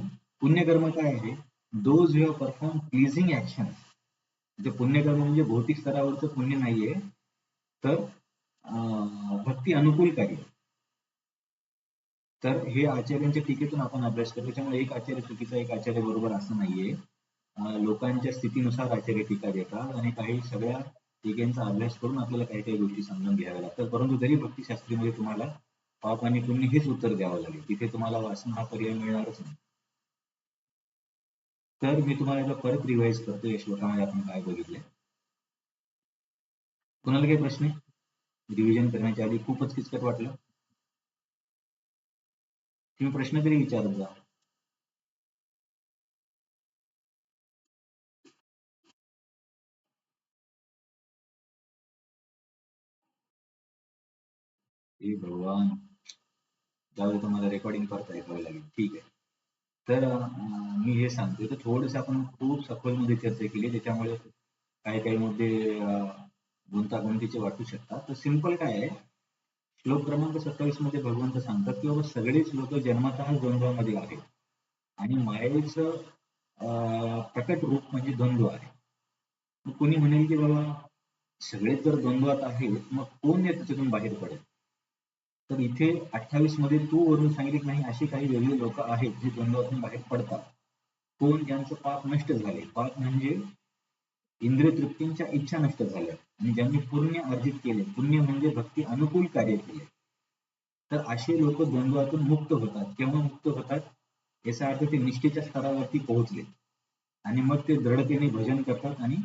पुण्यकर्म काय आहे, those who have perform pleasing action. म्हणजे पुण्यकर्म म्हणजे भौतिक स्तरावरचं पुण्य नाहीये, तर भक्ती अनुकूल कार्य. तर हे आचार्यांच्या टीकेतून आपण अभ्यास करतो. त्याच्यामुळे एक आचार्य चुकीचा, एक आचार्य बरोबर असं नाहीये. लोकांच्या स्थितीनुसार आचार्य टीका देतात, आणि काही सगळ्या टीकेचा अभ्यास करून आपल्याला काही काही गोष्टी समजून घ्याव्या लागतात. परंतु तरी भक्तिशास्त्रीमध्ये तुम्हाला पाप आणि पुण्य हेच उत्तर द्यावं लागेल, तिथे तुम्हाला वासना हा पर्याय मिळणारच नाही. तर मी तुम्हाला एकदा परत रिवाइज करतो या श्लोकामध्ये आपण काय बघितलंय. कोणाला काही प्रश्न आहे? रिव्हिजन करण्याच्या आधी खूपच किचकट वाटलं, तुम्ही प्रश्न तरी विचारत जा. हे भगवान, जाऊ तुम्हाला रेकॉर्डिंग परत ऐकावं लागेल. ठीक आहे. तर मी हे सांगतो, तर थोडंसं आपण खूप सखोलमध्ये चर्चा केली, त्याच्यामुळे काही काही मुद्दे गुंतागुंतीचे वाटू शकतात. तर सिंपल काय आहे, श्लोक क्रमांक 27 मध्ये भगवंत सांगतात की बाबा सगळेच लोक जन्मतः द्वंद्वामध्ये आहेत, आणि मायेचं प्रकट रूप म्हणजे द्वंद्व आहे. मग कोणी म्हणेल की बाबा सगळेच जर द्वंद्वात आहेत, मग कोण या त्याच्यातून बाहेर पडेल? तर इथे 28 मध्ये तू वरून सांगितले नाही, अशी काही वेगळी लोक आहेत जी द्वंद्वातून बाहेर पडतात. कोण? ज्यांचं पाप नष्ट झाले. पाप म्हणजे इंद्रिय तृप्तींच्या इच्छा नष्ट झाल्या, आणि ज्यांनी पुण्य अर्जित केले, पुण्य म्हणजे भक्ती अनुकूल कार्य केले, तर असे लोक द्वंद्वातून मुक्त होतात. केव्हा मुक्त होतात? याचा अर्थ ते निष्ठेच्या स्तरावरती पोहोचले, आणि मग ते दृढतेने भजन करतात आणि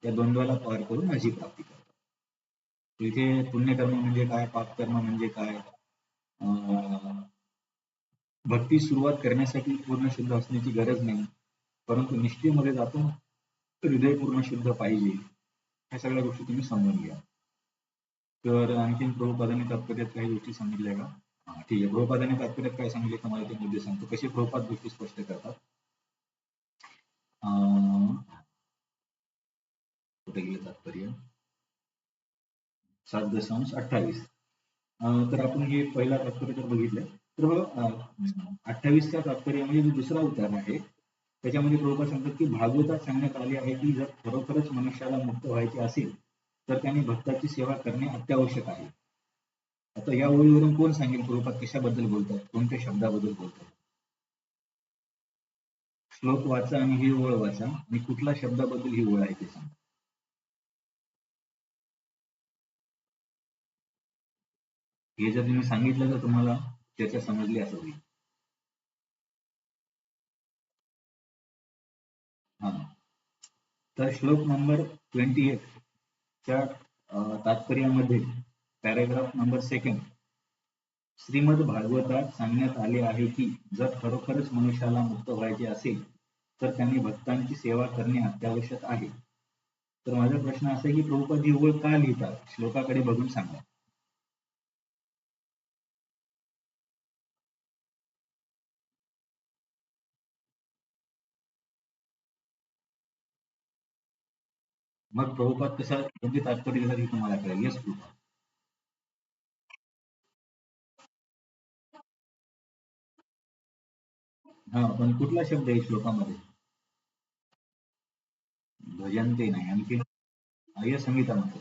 त्या द्वंद्वाला पार करून माझी प्राप्ती करतात. इथे पुण्यकर्म म्हणजे काय, पापकर्म म्हणजे काय, भक्ती सुरुवात करण्यासाठी पूर्ण शुद्ध असण्याची गरज नाही, परंतु निष्ठेमध्ये जातो हृदय पूर्ण शुद्ध पाहिजे. ह्या सगळ्या गोष्टी तुम्ही समजून घ्या. तर आणखीन प्रभुपादांनी तात्पर्यात काही गोष्टी सांगितल्या का? ठीक आहे. प्रभुपादांनी तात्पर्यात काय सांगितले तुम्हाला ते मुद्दे सांगतो, कसे प्रभुपाद गोष्टी स्पष्ट करतात. कुठे गेले तात्पर्य, 7:28. तर आपण हे पहिला तात्पर्य तर बघितलं. तर बघा 28चा तात्पर्य म्हणजे जो दुसरा उतार आहे, त्याच्यामध्ये प्रभुपाद सांगतात की भागवतात सांगण्यात आले आहे की जर खरोखरच मनुष्याला मुक्त व्हायचे असेल तर त्याने भक्ताची सेवा करणे अत्यावश्यक आहे. आता या ओळीवरून कोण सांगेल प्रभुपाद कशाबद्दल बोलतात, कोणत्या शब्दाबद्दल बोलतात? श्लोक वाचा आणि ही ओळ वाचा आणि कुठल्या शब्दाबद्दल ही ओळ आहे ते सांगा. हे जर तुम्ही सांगितलं तर तुम्हाला चर्चा समजली असं होईल. हा, तर श्लोक नंबर 28 च्या तात्पर्यामध्ये पॅराग्राफ नंबर 2 श्रीमद भागवतात सांगण्यात आले आहे की जर खरोखरच मनुष्याला मुक्त व्हायचे असेल तर त्यांनी भक्तांची सेवा करणे अत्यावश्यक आहे. तर माझा प्रश्न असा आहे की प्रभुपाद ही ओळ का लिहितात, श्लोकाकडे बघून सांगा. मग प्रभुपाद कसा कोणते तात्पर्य देतात हे तुम्हाला कळेल. येस प्रभुपाद. हा, पण कुठला शब्द आहे श्लोकामध्ये? भजन ते नाही, आणखी यश संगीतामध्ये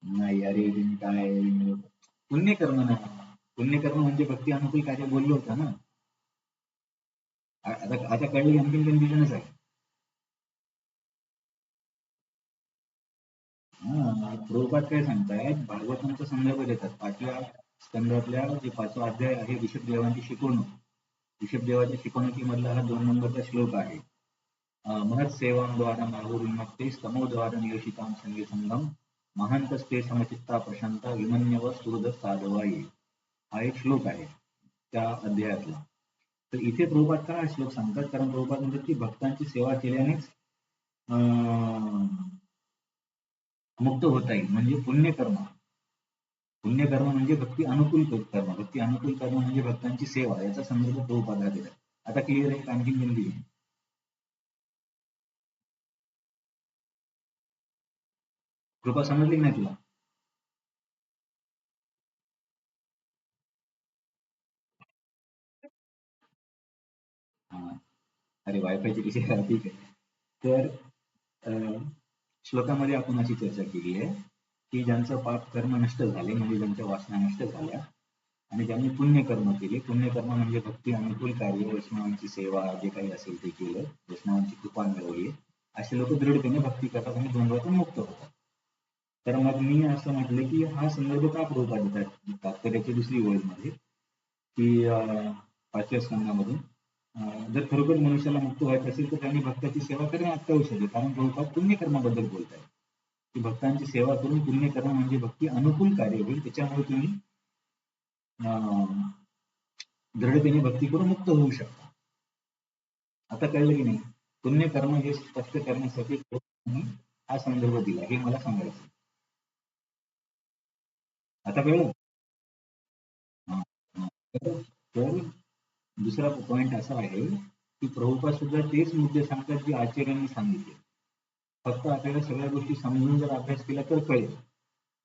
नाही. अरे काय पुण्यकर्म ना, पुण्यकर्म म्हणजे भक्ती अनुकूल कार्य बोललो होता ना. आता आता कळलं, आणखीन कन्फ्युजनच आहे. हा, प्रभुपाद काय सांगतायत, भागवतांचा संदर्भ देतात 5व्या स्कंदातल्या जे 5वा अध्याय आहे ऋषभदेवांची शिकवणूक. ऋषभदेवाच्या शिकवणुकीमधला हा 2 नंबरचा श्लोक आहे. महत्सेवांद्वारा माहुरुन्मत्ते स्तमोद्वारा नियोषितां संगे संगम महांतस्ते समचित्ता प्रशांता विमन्यव सुहृद साधवाई. हा एक श्लोक आहे त्या अध्यायातला. तर इथे प्रभुपाद का हा श्लोक सांगतात, कारण प्रभुपाद म्हणतात की भक्तांची सेवा केल्यानेच अं, मुक्त होता येईल, म्हणजे पुण्यकर्म. पुण्यकर्म म्हणजे भक्ती अनुकूल कर्म, भक्ती अनुकूल कर्म म्हणजे भक्तांची सेवा, याचा संदर्भ प्रभुपाद दिला. आता क्लिअर आहे, आणखीन गंभीर आहे? कृपा समजली नाही तुला? हा, अरे वायफायची कशी ठीक आहे. तर श्लोकामध्ये आपण अशी चर्चा केली आहे की ज्यांचं पाप कर्म नष्ट झाले, म्हणजे ज्यांच्या वासना नष्ट झाल्या आणि ज्यांनी पुण्यकर्म केले, पुण्यकर्म म्हणजे भक्ती अनुकूल कार्य, वैष्णवांची सेवा, जे काही असेल ते केलं, वैष्णवांची कृपा मिळवली, असे लोक दृढतेने भक्ती करतात आणि द्वंद्वातून मुक्त होतात. तर मग मी असं म्हटलं की हा संदर्भ का प्रभुपाद देतात तात्पर्याची दुसरी ओळीमध्ये की 5व्या स्कंदामधून जर खरोखर मनुष्याला मुक्त व्हायचं असेल तर त्यांनी भक्ताची सेवा करणे अत्यावश्यक आहे, कारण प्रभुपाद पुण्यकर्माबद्दल बोलत आहे की भक्तांची सेवा करून पुण्यकर्म म्हणजे भक्ती अनुकूल कार्य होईल, त्याच्यामुळे तुम्ही दृढतेने भक्ती करून मुक्त होऊ शकता. आता कळलं की नाही? पुण्यकर्म हे स्पष्ट करण्यासाठी हा संदर्भ दिला, हे मला सांगायचं. आता कळलं? हा, हा. तर दुसरा पॉइंट असा आहे की प्रभुपाद सुद्धा तेच मुद्दे सांगतात जे आचार्यांनी सांगितले. फक्त आपल्याला सगळ्या गोष्टी समजून जर अभ्यास केला तर कळेल.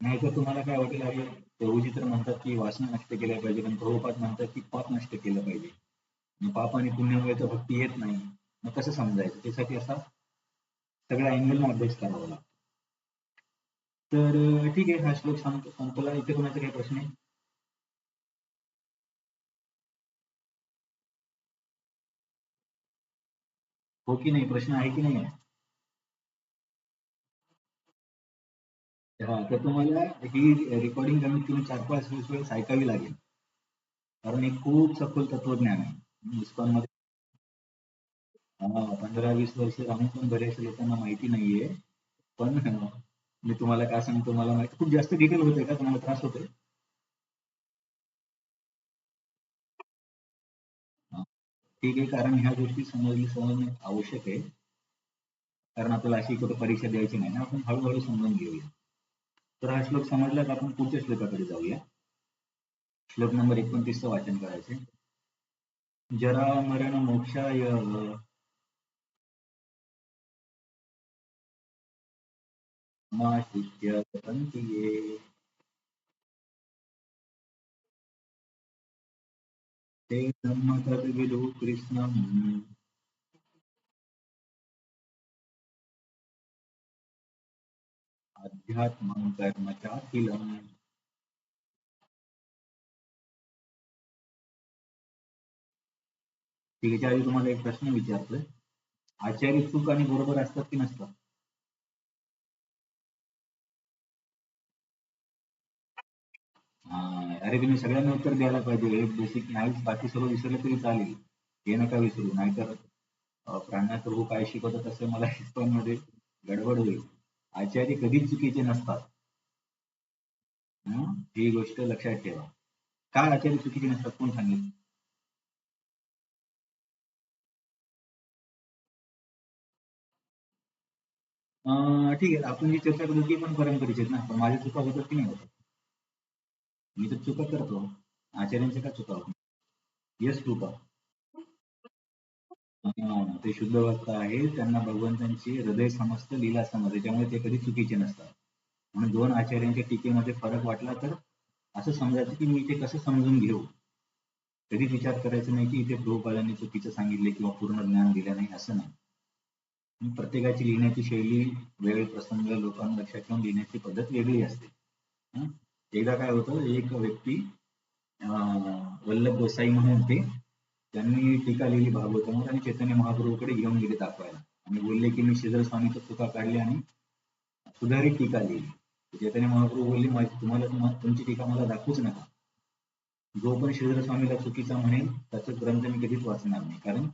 नाहीतर तुम्हाला काय वाटेल, अरे प्रभूजी तर म्हणतात की वासना नष्ट केल्या पाहिजे, पण प्रभुपाद म्हणतात की पाप नष्ट केलं पाहिजे. मग पाप आणि पुण्यामुळे तर भक्ती येत नाही, मग कसं समजायचं? त्यासाठी असा सगळ्या अँगलने अभ्यास करावा लागतो. तर ठीक आहे, हा श्लोक संपला. इथे कोणाचा काही प्रश्न आहे? हो की नाही? प्रश्न आहे की नाही आहे? हा, तर तुम्हाला ही रेकॉर्डिंग कमीत कमी 4-5 वेळेस ऐकावी लागेल, कारण एक खूप सखोल तत्वज्ञान आहे इस्कॉन. 15-20 वर्ष राहून पण बऱ्याच लोकांना माहिती नाहीये. पण मी तुम्हाला काय सांगतो, मला माहिती खूप जास्त डिटेल होते का, तुम्हाला त्रास होतोय? हा, ठीक आहे, कारण ह्या गोष्टी समजणे आवश्यक आहे, कारण आपल्याला अशी कुठे परीक्षा द्यायची नाही ना, आपण हळूहळू समजून घेऊया. तर हा श्लोक समजला तर आपण पुढच्या श्लोकाकडे जाऊया. श्लोक नंबर 29 वाचन करायचे. जरा मरण मोक्षाय मा शिष्य पतंती ये. ते ब्रह्म तद्विदु कृष्णम् अध्यात्मं कर्म चाखिलम्. त्याच्या आधी तुम्हाला एक प्रश्न विचारतोय. आचार्य चूक आणि बरोबर असतात की नसतात? अरे तुम्ही सगळ्यांना उत्तर द्यायला पाहिजे. हे बेसिक नाहीच, बाकी सर्व विसरलं तरी चालेल. हे नका विसरू, नाहीतर प्राण्यात प्रभू काय शिकवतात तसं मला मध्ये गडबड होईल. आचार्य कधीच चुकीचे नसतात. ही गोष्ट लक्षात ठेवा. का आचार्य चुकीचे नसतात कोण सांगेल? ठीक आहे, आपण जी चर्चा करू ती पण परंपरेची आहेत ना, पण माझ्या चुका होतात की नाही होतात? मी तर चुका करतो. आचार्यांच्या का चुका होतात? येस चुका. ते शुद्ध भक्त आहे, त्यांना भगवंतांची हृदय समजतं, लीला समजते, त्यामुळे ते कधी चुकीचे नसतात. म्हणून दोन आचार्यांच्या टीकेमध्ये फरक वाटला तर असं समजायचं की मी ते कसं समजून घेऊ. कधीच विचार करायचा नाही की इथे प्रभुपादांनी चुकीचं सांगितले किंवा पूर्ण ज्ञान दिलं नाही, असं नाही. प्रत्येकाची लिहिण्याची शैली, वेळ, प्रसंग, लोकांना लक्षात ठेवून लिहिण्याची पद्धत वेगळी असते. एकदा काय होतं, एक व्यक्ती वल्लभ गोसाई म्हणून होते, त्यांनी टीका लिहिली भागवतावर आणि चैतन्य महाप्रभूकडे घेऊन गेले दाखवायला आणि बोलले की मी श्रीधर स्वामीच्या चुका काढल्या आणि सुधारित टीका लिहिली. चैतन्य महाप्रभू बोलले तुम्हाला तुमची टीका मला दाखवूच नका. जो पण श्रीधर स्वामीला चुकीचा म्हणेल त्याचा ग्रंथ मी कधीच वाचणार नाही, कारण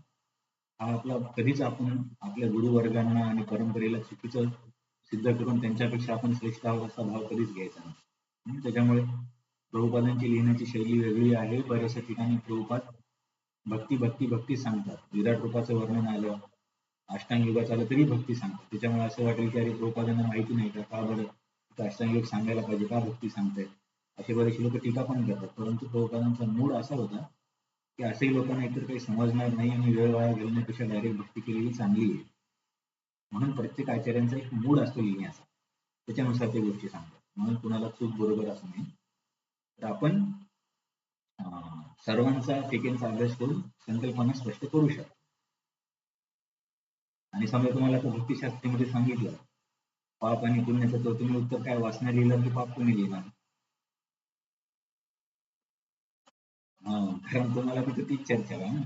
हा आपला कधीच आपण आपल्या गुरुवर्गांना आणि परंपरेला चुकीचं सिद्ध करून त्यांच्यापेक्षा आपण श्रेष्ठ आहोत असा भाव कधीच घ्यायचा नाही. त्याच्यामुळे प्रभुपादांची लिहिण्याची शैली वेगळी आहे. बऱ्याचशा ठिकाणी प्रभुपाद भक्ती भक्ती भक्ती सांगतात. विराट रूपाचं वर्णन आलं, अष्टांग योगाचं आलं तरी भक्ती सांगतात. त्याच्यामुळे असं वाटेल की अरे प्रभुपादांना माहिती नाही का बरं अष्टांग योग सांगायला पाहिजे, का भक्ती सांगतायत, असे बरेचसे लोक टीका पण करतात. परंतु प्रभुपादांचा मूड असा होता की असेही लोकांना एकतर काही समजणार नाही आणि वेळ वाया घालण्यापेक्षा डायरेक्ट भक्ती केलेली चांगली आहे. म्हणून प्रत्येक आचार्यांचा एक मूड असतो लिहिण्याचा, त्याच्यानुसार ते गोष्टी सांगतात. म्हणून कुणाला चूक बरोबर असं नाही. तर आपण सर्वांचा टीकेचा अभ्यास करून संकल्पना स्पष्ट करू शकतो. आणि समजा तुम्हाला आता भक्तिशास्त्रामध्ये सांगितलं पाप आणि पुण्याचं, तर तुम्ही उत्तर काय वाचणार लिहिलं की पाप कोणी लिहिणार? कारण तुम्हाला तिथे तीच चर्चा आहे ना.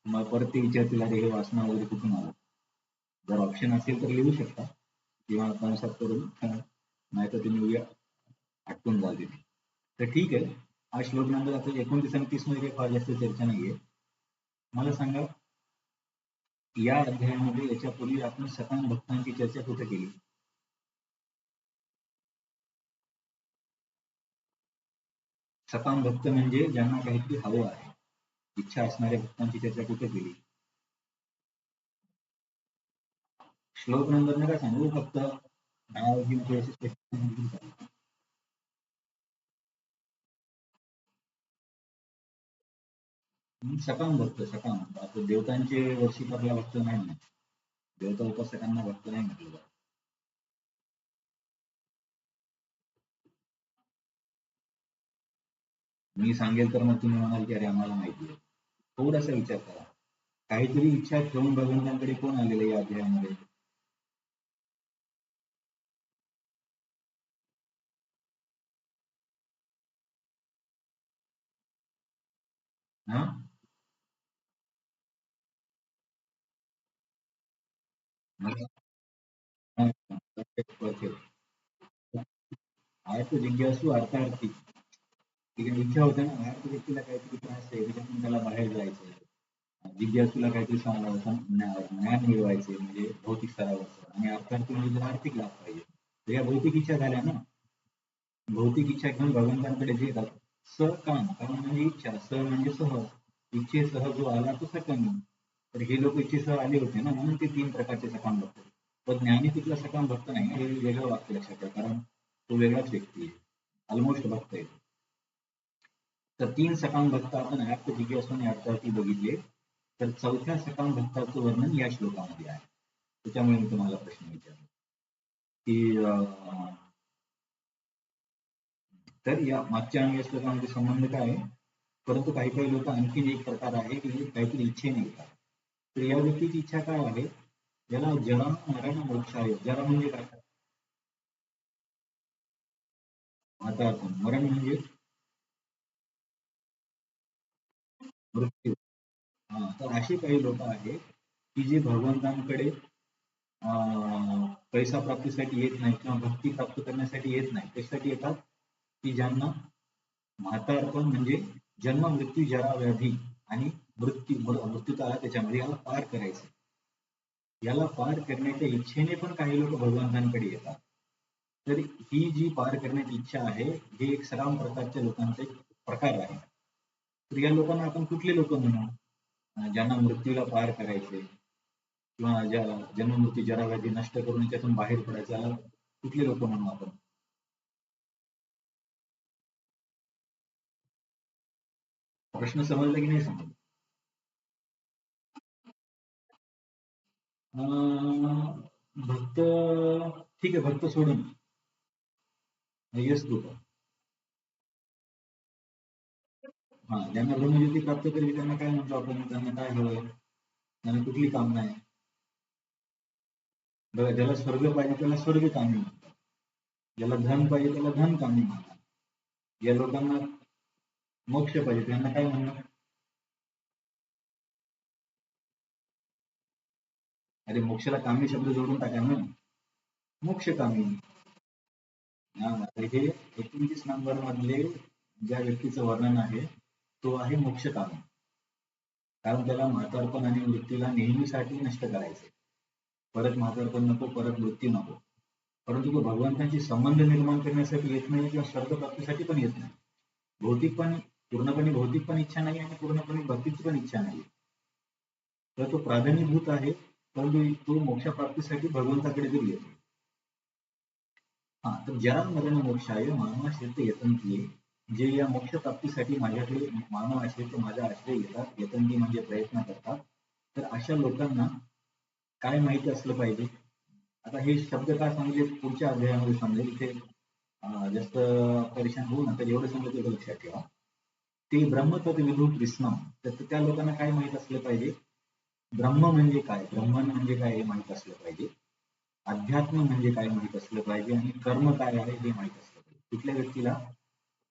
मग परत ते विचारतील अरे हे वाचना वगैरे कुठून आलं? जर ऑप्शन असेल तर लिहू शकता किंवा कन्सेप्ट करून, नाही तर तुम्ही उद्या अटकून जाल तिथे. तर ठीक आहे, हा श्लोक नंबर आता 29 आणि 30 मध्ये काही फार जास्त चर्चा नाहीये. मला सांगा, या अध्यायामध्ये याच्यापूर्वी आपण सकाम भक्तांची चर्चा कुठे केली? सकाम भक्त म्हणजे ज्यांना काहीतरी हवं आहे, इच्छा असणाऱ्या भक्तांची चर्चा कुठे केली? श्लोक नंबर नका सांगू, फक्त नाव घेऊन थोडेसे स्पष्टीकरण करा. सकाम भक्त, सकाम आता देवतांचे वर्षिपातला भक्त नाही म्हणत. देवता उपासकांना भक्त नाही म्हटलं जात. मी सांगेल तर मग तुम्ही म्हणाल की अरे आम्हाला माहिती आहे. थोडासा विचार करा. काहीतरी इच्छा ठेवून भगवंतांकडे कोण आलेलं या अध्यायामध्ये? हा? परफेक्ट. अर्थ जिज्ञासू अर्थार्थी. ठीक आहे, इच्छा होते ना, अर्थ व्यक्तीला काहीतरी त्रास आहे, त्याच्यातून त्याला बाहेर जायचं. जिज्ञासूला काहीतरी ज्ञान मिळवायचे म्हणजे भौतिक स्तरावरचं, आणि अर्थार्थी म्हणजे आर्थिक लाभ पाहिजे. तर या भौतिक इच्छा झाल्या ना, भौतिक इच्छा घेऊन भगवंतांकडे जे येतात. सकाम, काम म्हणजे इच्छा, स म्हणजे सह, इच्छेसह जो आला तो सकाम. तर हे लोक इच्छेसह आले होते ना, म्हणून ते 3 प्रकारचे सकाम भक्त. पण ज्ञानी तिथला सकाम भक्त नाही, हे वेगळं वाक्य लक्षात ठेवा, कारण तो वेगळाच व्यक्ती आहे, ऑलमोस्ट भक्त आहे. तर 3 सकाम भक्त आपण अर्थ जिज्ञासू आणि अर्थार्थी बघितले. तर चौथ्या सकाम भक्ताचं वर्णन या श्लोकामध्ये आहे. त्याच्यामुळे मी तुम्हाला प्रश्न विचारला की तर या मागच्या आणि या श्लोकामध्ये संबंध काय आहे? परंतु काही काही लोक आणखीन एक प्रकार आहे की जे काहीतरी इच्छेने येतात. तर या व्यक्तीची इच्छा काय आहे, ज्याला जरा मरण मोक्ष आहे. जरा म्हणजे काय, आता मरण म्हणजे मृत्यू. तर असे काही लोक आहेत की जे भगवंतांकडे पैसा प्राप्तीसाठी येत नाही किंवा भक्ती प्राप्त करण्यासाठी येत नाही. त्यासाठी येतात की ज्यांना म्हातारपण म्हणजे जन्म मृत्यू जरा व्याधी आणि मृत्यू तर आहे त्याच्यामध्ये, याला पार करायचं. याला पार करण्याच्या इच्छेने पण काही लोक भगवंतांकडे येतात. तर ही जी पार करण्याची इच्छा आहे, हे एक सराम प्रकारच्या लोकांचा एक प्रकार आहे. तर या लोकांना आपण कुठले लोक म्हणू? ज्यांना मृत्यूला पार करायचे किंवा ज्या जन्म मृत्यू जरा व्याधी नष्ट करून त्यातून बाहेर पडायचं, याला कुठले लोक म्हणू आपण? प्रश्न समजला की नाही समजला? भक्त, ठीक आहे, भक्त सोडून यश कृपा. हा, ज्यांना ब्रह्मज्योती प्राप्त करायची त्यांना काय म्हणतो आपण? त्यांना काय हवंय? त्यांना कुठली कामना आहे? बघा, ज्याला स्वर्ग पाहिजे त्याला स्वर्ग कामी म्हणतात, ज्याला धन पाहिजे त्याला धन कामी म्हणतात, ज्या लोकांना मोक्ष पाहिजे त्यांना काय म्हणणार? अरे, मोक्षाला कामी शब्द जोडून टाका ना, मोक्ष कामी. हा, तर हे 29 नंबर मधले ज्या व्यक्तीचं वर्णन आहे, तो आहे मोक्षकामी. कारण त्याला म्हातारपण आणि मृत्यूला नेहमीसाठी नष्ट करायचे. परत म्हातारपण नको, परत मृत्यू नको. परंतु तो भगवंतांशी संबंध निर्माण करण्यासाठी येत नाही किंवा स्वर्ग प्राप्तीसाठी पण येत नाही. भौतिक पण, पूर्णपणे भौतिक पण इच्छा नाही आणि पूर्णपणे भक्तीची पण इच्छा नाही. तर तो प्राधान्यभूत आहे, परंतु तो मोक्षप्राप्तीसाठी भगवंताकडे जर येतो. हा, तर ज्या मरण मोक्षाय मानवाश्रित यतन्ती, जे या मोक्ष प्राप्तीसाठी माझ्याकडे मानव आश्रित माझा आश्रय घेतात, यतन्ती म्हणजे प्रयत्न करतात. तर अशा लोकांना काय माहिती असलं पाहिजे? आता हे शब्द का सांगले पुढच्या अध्यायामध्ये समजेल. इथे जास्त परेशान होऊ नका, जेवढं समजेल तेवढं लक्षात ठेवा. ते ब्रह्मतत्व विदू कृष्ण, तर त्या लोकांना काय माहित असलं पाहिजे? ब्रह्म म्हणजे काय, ब्रह्मन म्हणजे काय हे माहित असलं पाहिजे. अध्यात्म म्हणजे काय माहित असलं पाहिजे आणि कर्म काय आहे हे माहित असलं पाहिजे. कुठल्या व्यक्तीला?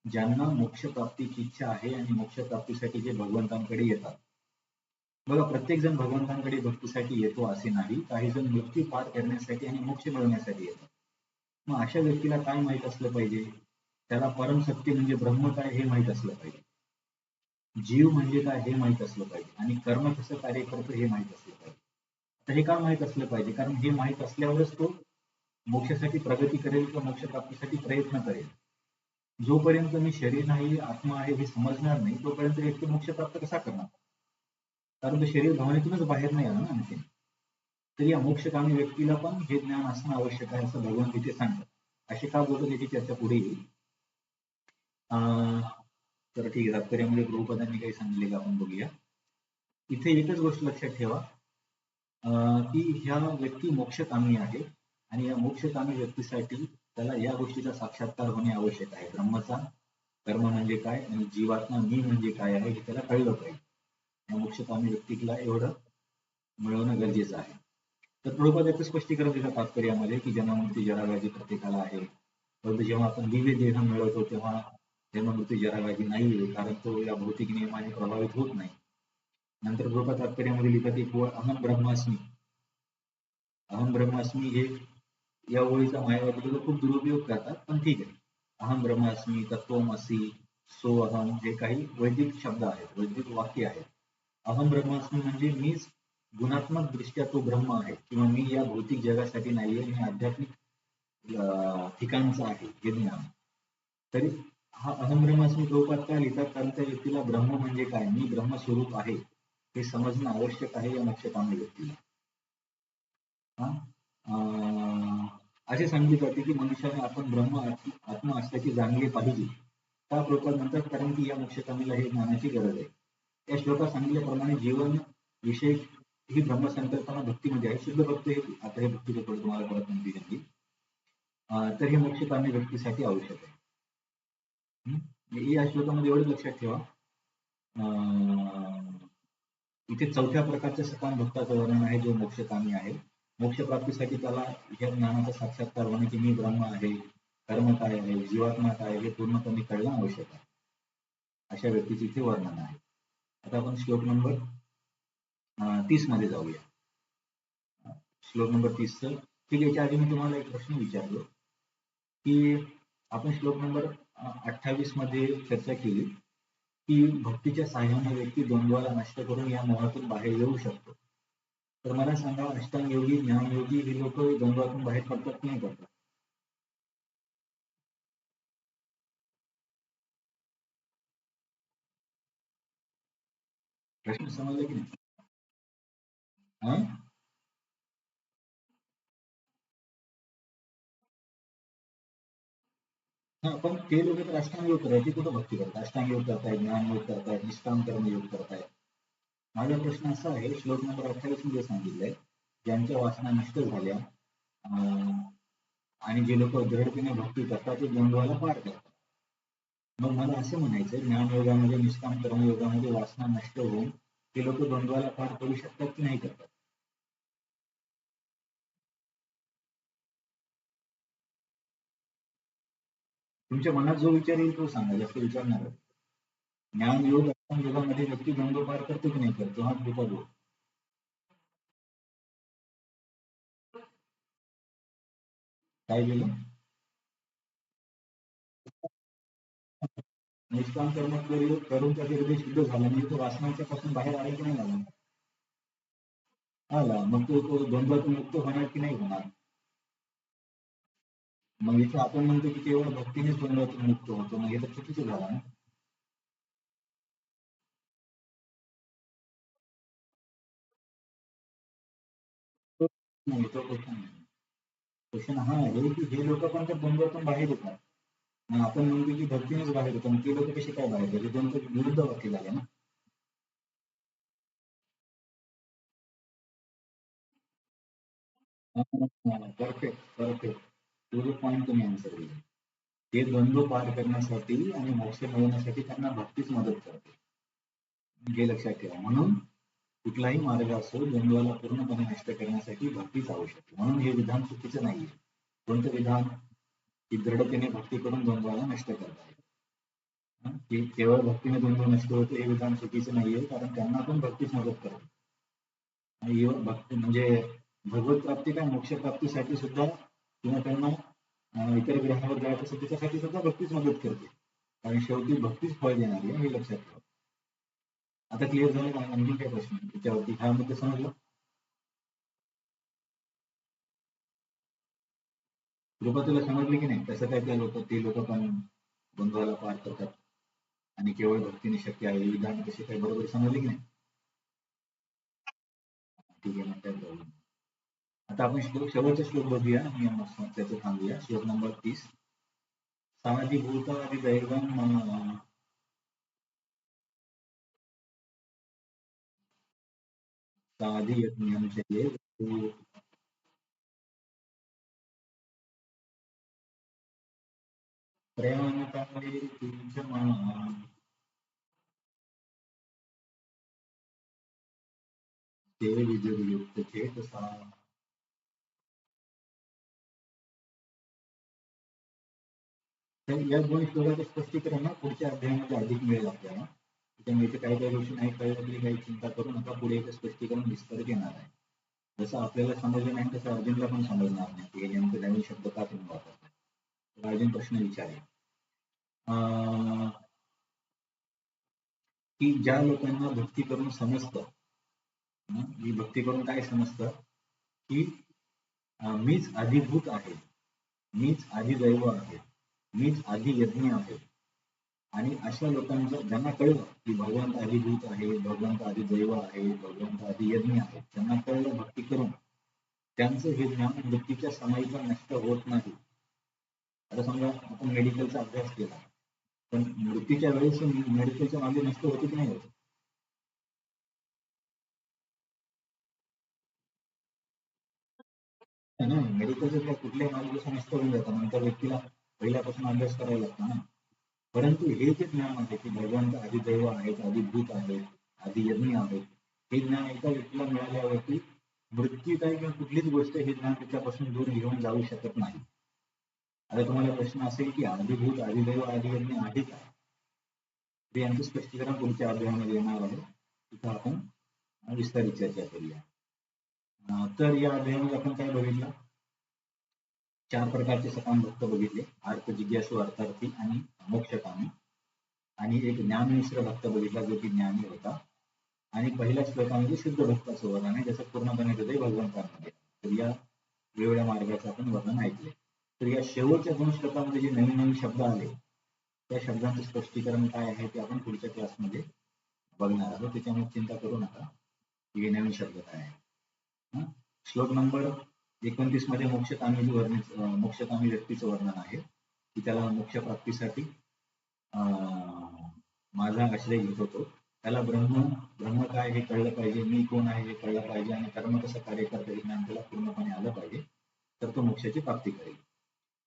ज्यांना मोक्ष प्राप्तीची इच्छा आहे आणि मोक्ष प्राप्तीसाठी जे भगवंतांकडे येतात. बघा, प्रत्येक जण भगवंतांकडे भक्तीसाठी येतो असे नाही. काही जण मृत्यू पार करण्यासाठी आणि मोक्ष मिळवण्यासाठी येतात. मग अशा व्यक्तीला काय माहित असलं पाहिजे? त्याला परमसत्य म्हणजे ब्रह्म काय हे माहित असलं पाहिजे. जीव म्हणजे काय हे माहित असलं पाहिजे आणि कर्म कसं कार्य करतं हे माहित असलं पाहिजे. तर हे का माहित असलं पाहिजे? कारण हे माहित असल्यावरच तो मोक्षासाठी प्रगती करेल किंवा मोक्ष प्राप्तीसाठी प्रयत्न करेल. जोपर्यंत मी शरीर नाही आत्मा आहे हे समजणार नाही, तोपर्यंत व्यक्ती मोक्ष प्राप्त कसा करणार? कारण तो शरीर भावनेतूनच बाहेर नाही आला ना आणखी. तर या मोक्षकामी व्यक्तीला पण हे ज्ञान असणं आवश्यक आहे असं भगवान तिथे सांगतात. असे का बोलतो याची चर्चा पुढे येईल. तर ठीक आहे, तात्पर्यामध्ये प्रभुपदांनी काही सांगितलेलं आपण बघूया. इथे एकच गोष्ट लक्षात ठेवा, की ह्या व्यक्ती मोक्षकामी आहे आणि या मोक्षकामी व्यक्तीसाठी त्याला या गोष्टीचा साक्षात्कार होणे आवश्यक आहे. ब्रह्मचा कर्म म्हणजे काय आणि जीवात्मा मी म्हणजे काय आहे हे त्याला कळलं पाहिजे. या मोक्षकामी व्यक्तीला एवढं मिळवणं गरजेचं आहे. तर प्रभुपाद याचं स्पष्टीकरण देतात तात्पर्यामध्ये की जन्ममृत्यू जराव्याधी प्रत्येकाला आहे. परंतु जेव्हा आपण दिव्य देह मिळवतो तेव्हा जन्ममृत्यू जराव्याधी नाही, कारण तो या भौतिक नियमाने प्रभावित होत नाही. नंतर प्रभुपाद तात्पर्यामध्ये लिहितात एक ओळ, अहम ब्रह्मास्मी. अहम ब्रह्मास्मी हे या ओळीचा मायावादी लोक खूप दुरुपयोग करतात, पण ठीक आहे. अहम ब्रह्मास्मी, तत्वमसी, सो अहम हे काही वैदिक शब्द आहेत, वैदिक वाक्य आहेत. अहम ब्रह्मास्मी म्हणजे मीच गुणात्मक दृष्ट्या तो ब्रह्म आहे किंवा मी या भौतिक जगासाठी नाहीये, मी आध्यात्मिक ठिकाणचा आहे हे ज्ञान. तरी हा अहम ब्रह्मास्मी प्रभुपाद का लिहितात? कारण त्या व्यक्तीला ब्रह्म म्हणजे काय, मी ब्रह्मस्वरूप आहे हे समजणं आवश्यक आहे या मोक्षकामी व्यक्तीला. हा, असे सांगितले जाते की मनुष्याने आपण ब्रह्म आत्मा असल्याचे जाणले पाहिजे. का प्रभुपाद म्हणतात? कारण की या मोक्षकामीला हे ज्ञानाची गरज आहे. या श्लोकात सांगितल्याप्रमाणे जीवन विषय ही ब्रह्मसंकल्पना भक्तीमध्ये आहे. शुद्ध भक्ती हे, आता हे भक्तीचं थोडं तुम्हाला परत म्हणते त्यांची, तर हे मोक्षकामी व्यक्तीसाठी आवश्यक आहे. या श्लोकामध्ये एवढं लक्षात ठेवा इथे चौथ्या प्रकारच्या सकाम भक्ताचं वर्णन आहे जो मोक्षकामी आहे. मोक्षप्राप्तीसाठी त्याला ह्या ज्ञानाचा साक्षात्कार होणे की मी ब्रह्म आहे, कर्म काय आहे, जीवात्मा काय आहे हे पूर्णपणे कळणं आवश्यक आहे. अशा व्यक्तीचे इथे वर्णन आहे. आता आपण श्लोक नंबर 30 मध्ये जाऊया. श्लोक नंबर 30. ठीक, याच्या आधी मी तुम्हाला एक प्रश्न विचारलो की आपण श्लोक नंबर 28 मध्ये चर्चा केली की भक्तीच्या साह्याने व्यक्ती द्वंद्वाला नष्ट करून या मोहातून बाहेर येऊ शकतो. तर मला सांगा, अष्टांग योगी, ज्ञानयोगी हे लोक द्वंद्वातून बाहेर पडतात की नाही पडतात? प्रश्न समजला की नाही? हा, हा, पण ते लोक तर अष्टांग योग करतात, ते कुठं भक्ती करतात? अष्टांग योग करतायत, ज्ञान योग करतायत, निष्काम कर्म योग करतायत. माझा प्रश्न असा आहे, श्लोक नंबर 28 मध्ये सांगितलंय ज्यांच्या वासना नष्ट झाल्या आणि जे लोक दृढतेने भक्ती करतात ते द्वंद्वाला पार करतात. मग मला असं म्हणायचं, ज्ञानयोगामध्ये, निष्काम कर्मयोगामध्ये वासना नष्ट होऊन ते लोक द्वंद्वाला पार करू शकतात की नाही करतात? तुमच्या मनात जो विचार येईल तो सांगा, जास्त विचारणार. ज्ञानयोग, अष्टांग योगामध्ये व्यक्ती द्वंद्व पार करतो की नाही करतो, हा कृपा बोल. काय केलं? निष्काम कर्म करून त्या हृदय शुद्ध झाला म्हणजे तो वासनाच्या पासून बाहेर आला की नाही आला? आला. मग तो द्वंद्वातून मुक्त होणार की नाही होणार? मग इथे आपण म्हणतो की केवळ भक्तीनेच द्वंद्वातून मुक्त होतो, मग हे तर चुकीचं झालं ना. तो नाही, तो क्वेश्चन नाही. क्वेश्चन हा आहे की हे लोक पण त्या द्वंद्वातून बाहेर येतात. मग आपण म्हणतो की भक्तीनेच बाहेर येतो, मग ते लोक कसे काय बाहेर येतात? दोन तर विरुद्ध वाक्य झाले ना. Perfect, perfect. तो जो पॉईंट तुम्ही आन्सर दिला, ते द्वंद्व पार करण्यासाठी आणि मोक्ष मिळवण्यासाठी त्यांना भक्तीच मदत करते, हे लक्षात ठेवा. म्हणून कुठलाही मार्ग असो, द्वंद्वाला पूर्णपणे नष्ट करण्यासाठी भक्तीच आवश्यक आहे. म्हणून हे विधान चुकीचं नाहीये. कोणतं विधान? की दृढतेने भक्ती करून द्वंद्वाला नष्ट करता येईल. की केवळ भक्तीने द्वंद्व नष्ट होते हे विधान चुकीचं नाहीये, कारण त्यांना पण भक्तीच मदत करते. आणि भक्ती म्हणजे भगवत प्राप्ती काय, मोक्ष प्राप्तीसाठी सुद्धा किंवा त्यांना इतर ग्रहावर जायचं असेल त्याच्यासाठी सुद्धा भक्तीच मदत करते. आणि शेवटी भक्तीच फळ देणारी आहे, हे लक्षात ठेवा. आता क्लिअर झालं का? आणखी काय प्रश्न त्याच्यावरती? हा मुद्दा समजला? कृपा तुला समजली की नाही? कसं काय त्या लोक, ते लोक पण द्वंद्वाला पार करतात आणि केवळ भक्तीने शक्य आहे, विधान कसे काय बरोबर समजले की नाही? ठीक आहे, मग काय प्रॉब्लेम. आता आपण शेवटचा श्लोक बघूया आणि मग त्याचं थांबूया. श्लोक नंबर 30. साधिभूतादि दैवम साधि यज्ञम चये प्रयाणकाले तुझ्यमाना ते विजुर्युक्त चेतसा. तर या दोन श्लोकाचं स्पष्टीकरण ना पुढच्या अध्यायामध्ये अधिक मिळेल आपल्याला. त्यामुळे इथे काही काही गोष्टी नाही कळल्या तरी काही चिंता करू नका, पुढे याचं स्पष्टीकरण विस्तारित येणार आहे. जसं आपल्याला समजलं नाही तसं अर्जुनला पण समजणार नाही की हे नेमके नवीन शब्द का तुम्ही वापरताय. तर अर्जुन प्रश्न विचारेल की ज्या लोकांना भक्ती करून समजतं, ही भक्ती करून काय समजतं की मीच आधिभूत आहे, मीच आदिदैव आहे, मीच आधी यज्ञ आहे. आणि अशा लोकांचं ज्यांना कळलं की भगवंत आदिभूत आहे, भगवंत आधी दैव आहे, भगवंत आधी यज्ञ आहे, त्यांना कळलं भक्ती करून, त्यांचं हे ज्ञान मृत्यूच्या समयी पण नष्ट होत नाही. आता समजा आपण मेडिकलचा अभ्यास केला, पण मृत्यूच्या वेळेस मेडिकलच्या मागे नष्ट होते की नाही होत? नाही, मेडिकलचं काय कुठल्याही मार्गदर्शन नष्ट होऊन जातं, नंतर व्यक्तीला पहिल्यापासून अभ्यास करायला लागतो ना. परंतु हे जे ज्ञान आहे की भगवंत आदिदैव आहेत, आदिभूत आहेत, आदियज्ञ आहेत, हे ज्ञान एका व्यक्तीला मिळाल्यावरती मृत्यू काय किंवा कुठलीच गोष्ट हे ज्ञान त्याच्यापासून दूर घेऊन जाऊ शकत नाही. आता तुम्हाला प्रश्न असेल की आदिभूत, आदिदैव, आदियज्ञ आहे काय? तर यांचं स्पष्टीकरण पुढच्या अध्यायामध्ये येणार आहे, तिथं आपण विस्तारित चर्चा करूया. तर या अध्यायामध्ये आपण काय बघितलं? 4 प्रकारचे सकाम भक्त बघितले, अर्थ जिज्ञासू, अर्थार्थी आणि मोक्षकामी. आणि एक ज्ञानमिश्र भक्त बघितला जो की ज्ञानी होता. आणि पहिल्या श्लोकामध्ये शुद्ध भक्ताचं वर्णन आहे, ज्याचं पूर्णपणे हृदय भगवंतांमध्ये. तर या वेगवेगळ्या मार्गाचं आपण वर्णन ऐकले. तर या शेवटच्या 2 श्लोकामध्ये जे नवीन नवीन शब्द आले, त्या शब्दांचं स्पष्टीकरण काय आहे ते आपण पुढच्या क्लासमध्ये बघणार आहोत. त्याच्यामुळे चिंता करू नका हे नवीन शब्द काय आहे. श्लोक नंबर 29 मध्ये मोक्षकामी व्यक्तीचं वर्णन आहे की त्याला मोक्ष प्राप्तीसाठी माझा आश्रय घेत होतो. त्याला ब्रह्म काय हे कळलं पाहिजे, मी कोण आहे हे कळलं पाहिजे आणि कर्म कसं कार्य करतं हे ज्ञान त्याला पूर्णपणे आलं पाहिजे, तर तो मोक्षाची प्राप्ती करेल.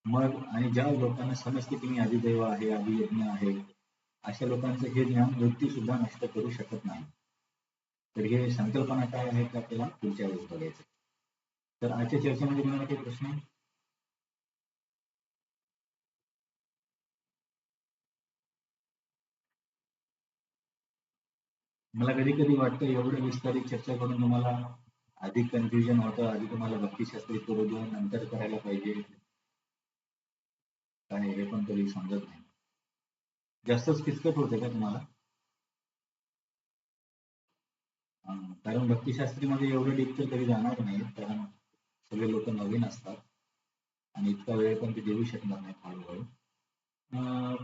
मग आणि ज्या लोकांना समजते की मी आदिदैव आहे, आदियज्ञ आहे, अशा लोकांचं हे ज्ञान मृत्यू सुद्धा नष्ट करू शकत नाही. तर हे संकल्पना काय आहे ते आपल्याला पुढच्या वेळेस बघायचं. तर आजच्या चर्चेमध्ये तुम्हाला काही प्रश्न आहे? मला कधी कधी वाटतं एवढं विस्तारित चर्चा करून तुम्हाला अधिक कन्फ्युजन होतं, आधी तुम्हाला भक्तिशास्त्री करू देऊन नंतर करायला पाहिजे काय हे पण कधी समजत नाही. जास्तच किचकट होते का तुम्हाला? कारण भक्तिशास्त्रीमध्ये एवढं डीप तर कधी जाणार नाही, कारण सगळे लोक नवीन असतात आणि इतका वेळ पण ते देऊ शकणार नाही हळूहळू.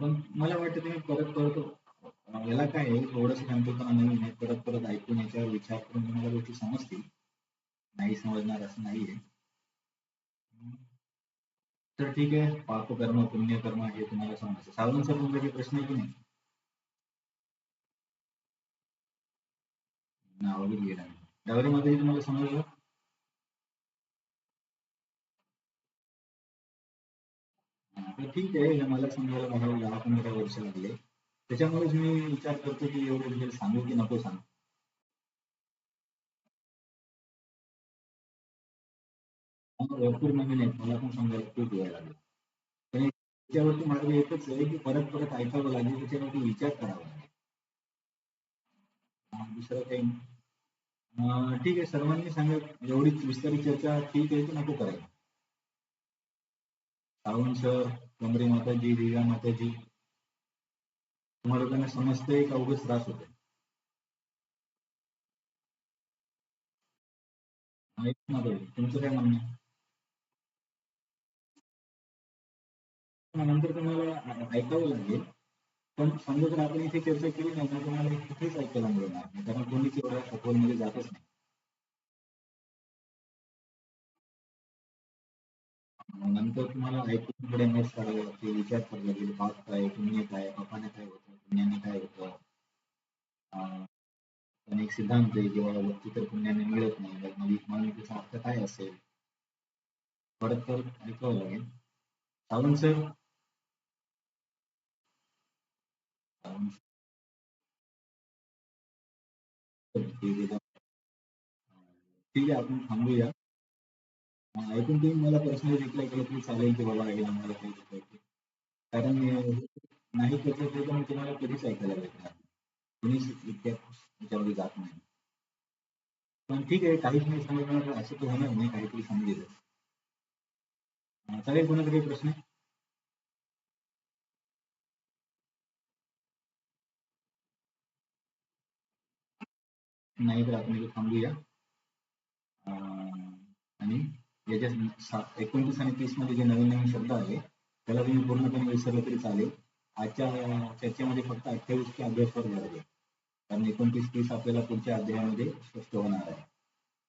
पण मला वाटतं तुम्ही परत परत याला काय आहे, थोडंसं संकल्पना नवीन आहे, परत परत ऐकून याच्यावर विचार करून तुम्हाला गोष्टी समजतील, नाही समजणार असं नाहीये. तर ठीक आहे, पापकर्म पुण्यकर्म हे तुम्हाला समजतं. सावंत सर तुमचा काही प्रश्न आहे की नाही? नावावर गेला डवरीमध्ये तुम्हाला समजलं? तर ठीक आहे, हे मला समजायला मला 10-15 वर्ष लागले. त्याच्यामुळेच मी विचार करतो की एवढं डिटेल सांगू की नको सांगू. भरपूर नवीन आहेत, मला पण समजायला खूप वेळ लागला. पण त्याच्यावरती मार्ग एकच आहे की परत परत ऐकावं लागेल, त्याच्यावरती विचार करावा लागेल. दुसरं काही नाही. ठीक आहे, सर्वांनी सांगा एवढीच विस्तारित चर्चा ठीक आहे की नको करायला? सावंत सर, कमरे माताजी, दिव्या माताजी, तुम्हाला लोकांना समजतंय का उगाच त्रास होतोय? ऐक ना बाई, तुमचं काय म्हणणं आहे? नंतर तुम्हाला ऐकावं लागेल, पण समजा जर आपण इथे चर्चा केली नाही तर तुम्हाला कुठेच ऐकायला मिळणार नाही, कारण कोणीच एवढ्या सखोलमध्ये जातच नाही. नंतर तुम्हाला ऐकून पुढे नोट्स काढावे लागतील, विचार करावे लागेल, पाप काय, पुण्य काय, पापाने काय होतं, पुण्याने काय होतं. पण एक सिद्धांत आहे, जेव्हा व्यक्ती तर पुण्याने मिळत नाही, म्हणून त्याचा अर्थ काय असेल, परत परत ऐकावं लागेल. सावंत सर, ठीक आहे, आपण थांबूया. ऐकून तुम्ही मला पर्सनली रिप्लाय केलं तरी चालेल की बाबा हे आम्हाला काही शिकायचं, कारण नाही त्याचं ते पण तुम्हाला कधीच ऐकायला भेटणार, कोणीच इतक्या त्याच्यामध्ये जात नाही. पण ठीक आहे, काहीच नाही समजणार असं तर होणार नाही, काहीतरी समजेल. चालेल, कोणाचा काही प्रश्न? नाही तर आपण इथे थांबूया. आणि याच्या 29 आणि 30 मध्ये जे नवीन नवीन शब्द आले त्याला तुम्ही पूर्णपणे विसरलं तरी चालेल. आजच्या चर्चेमध्ये फक्त 28 च्या अभ्यासावर भर द्या, कारण 29-30 आपल्याला पुढच्या अध्यायामध्ये स्पष्ट होणार आहे.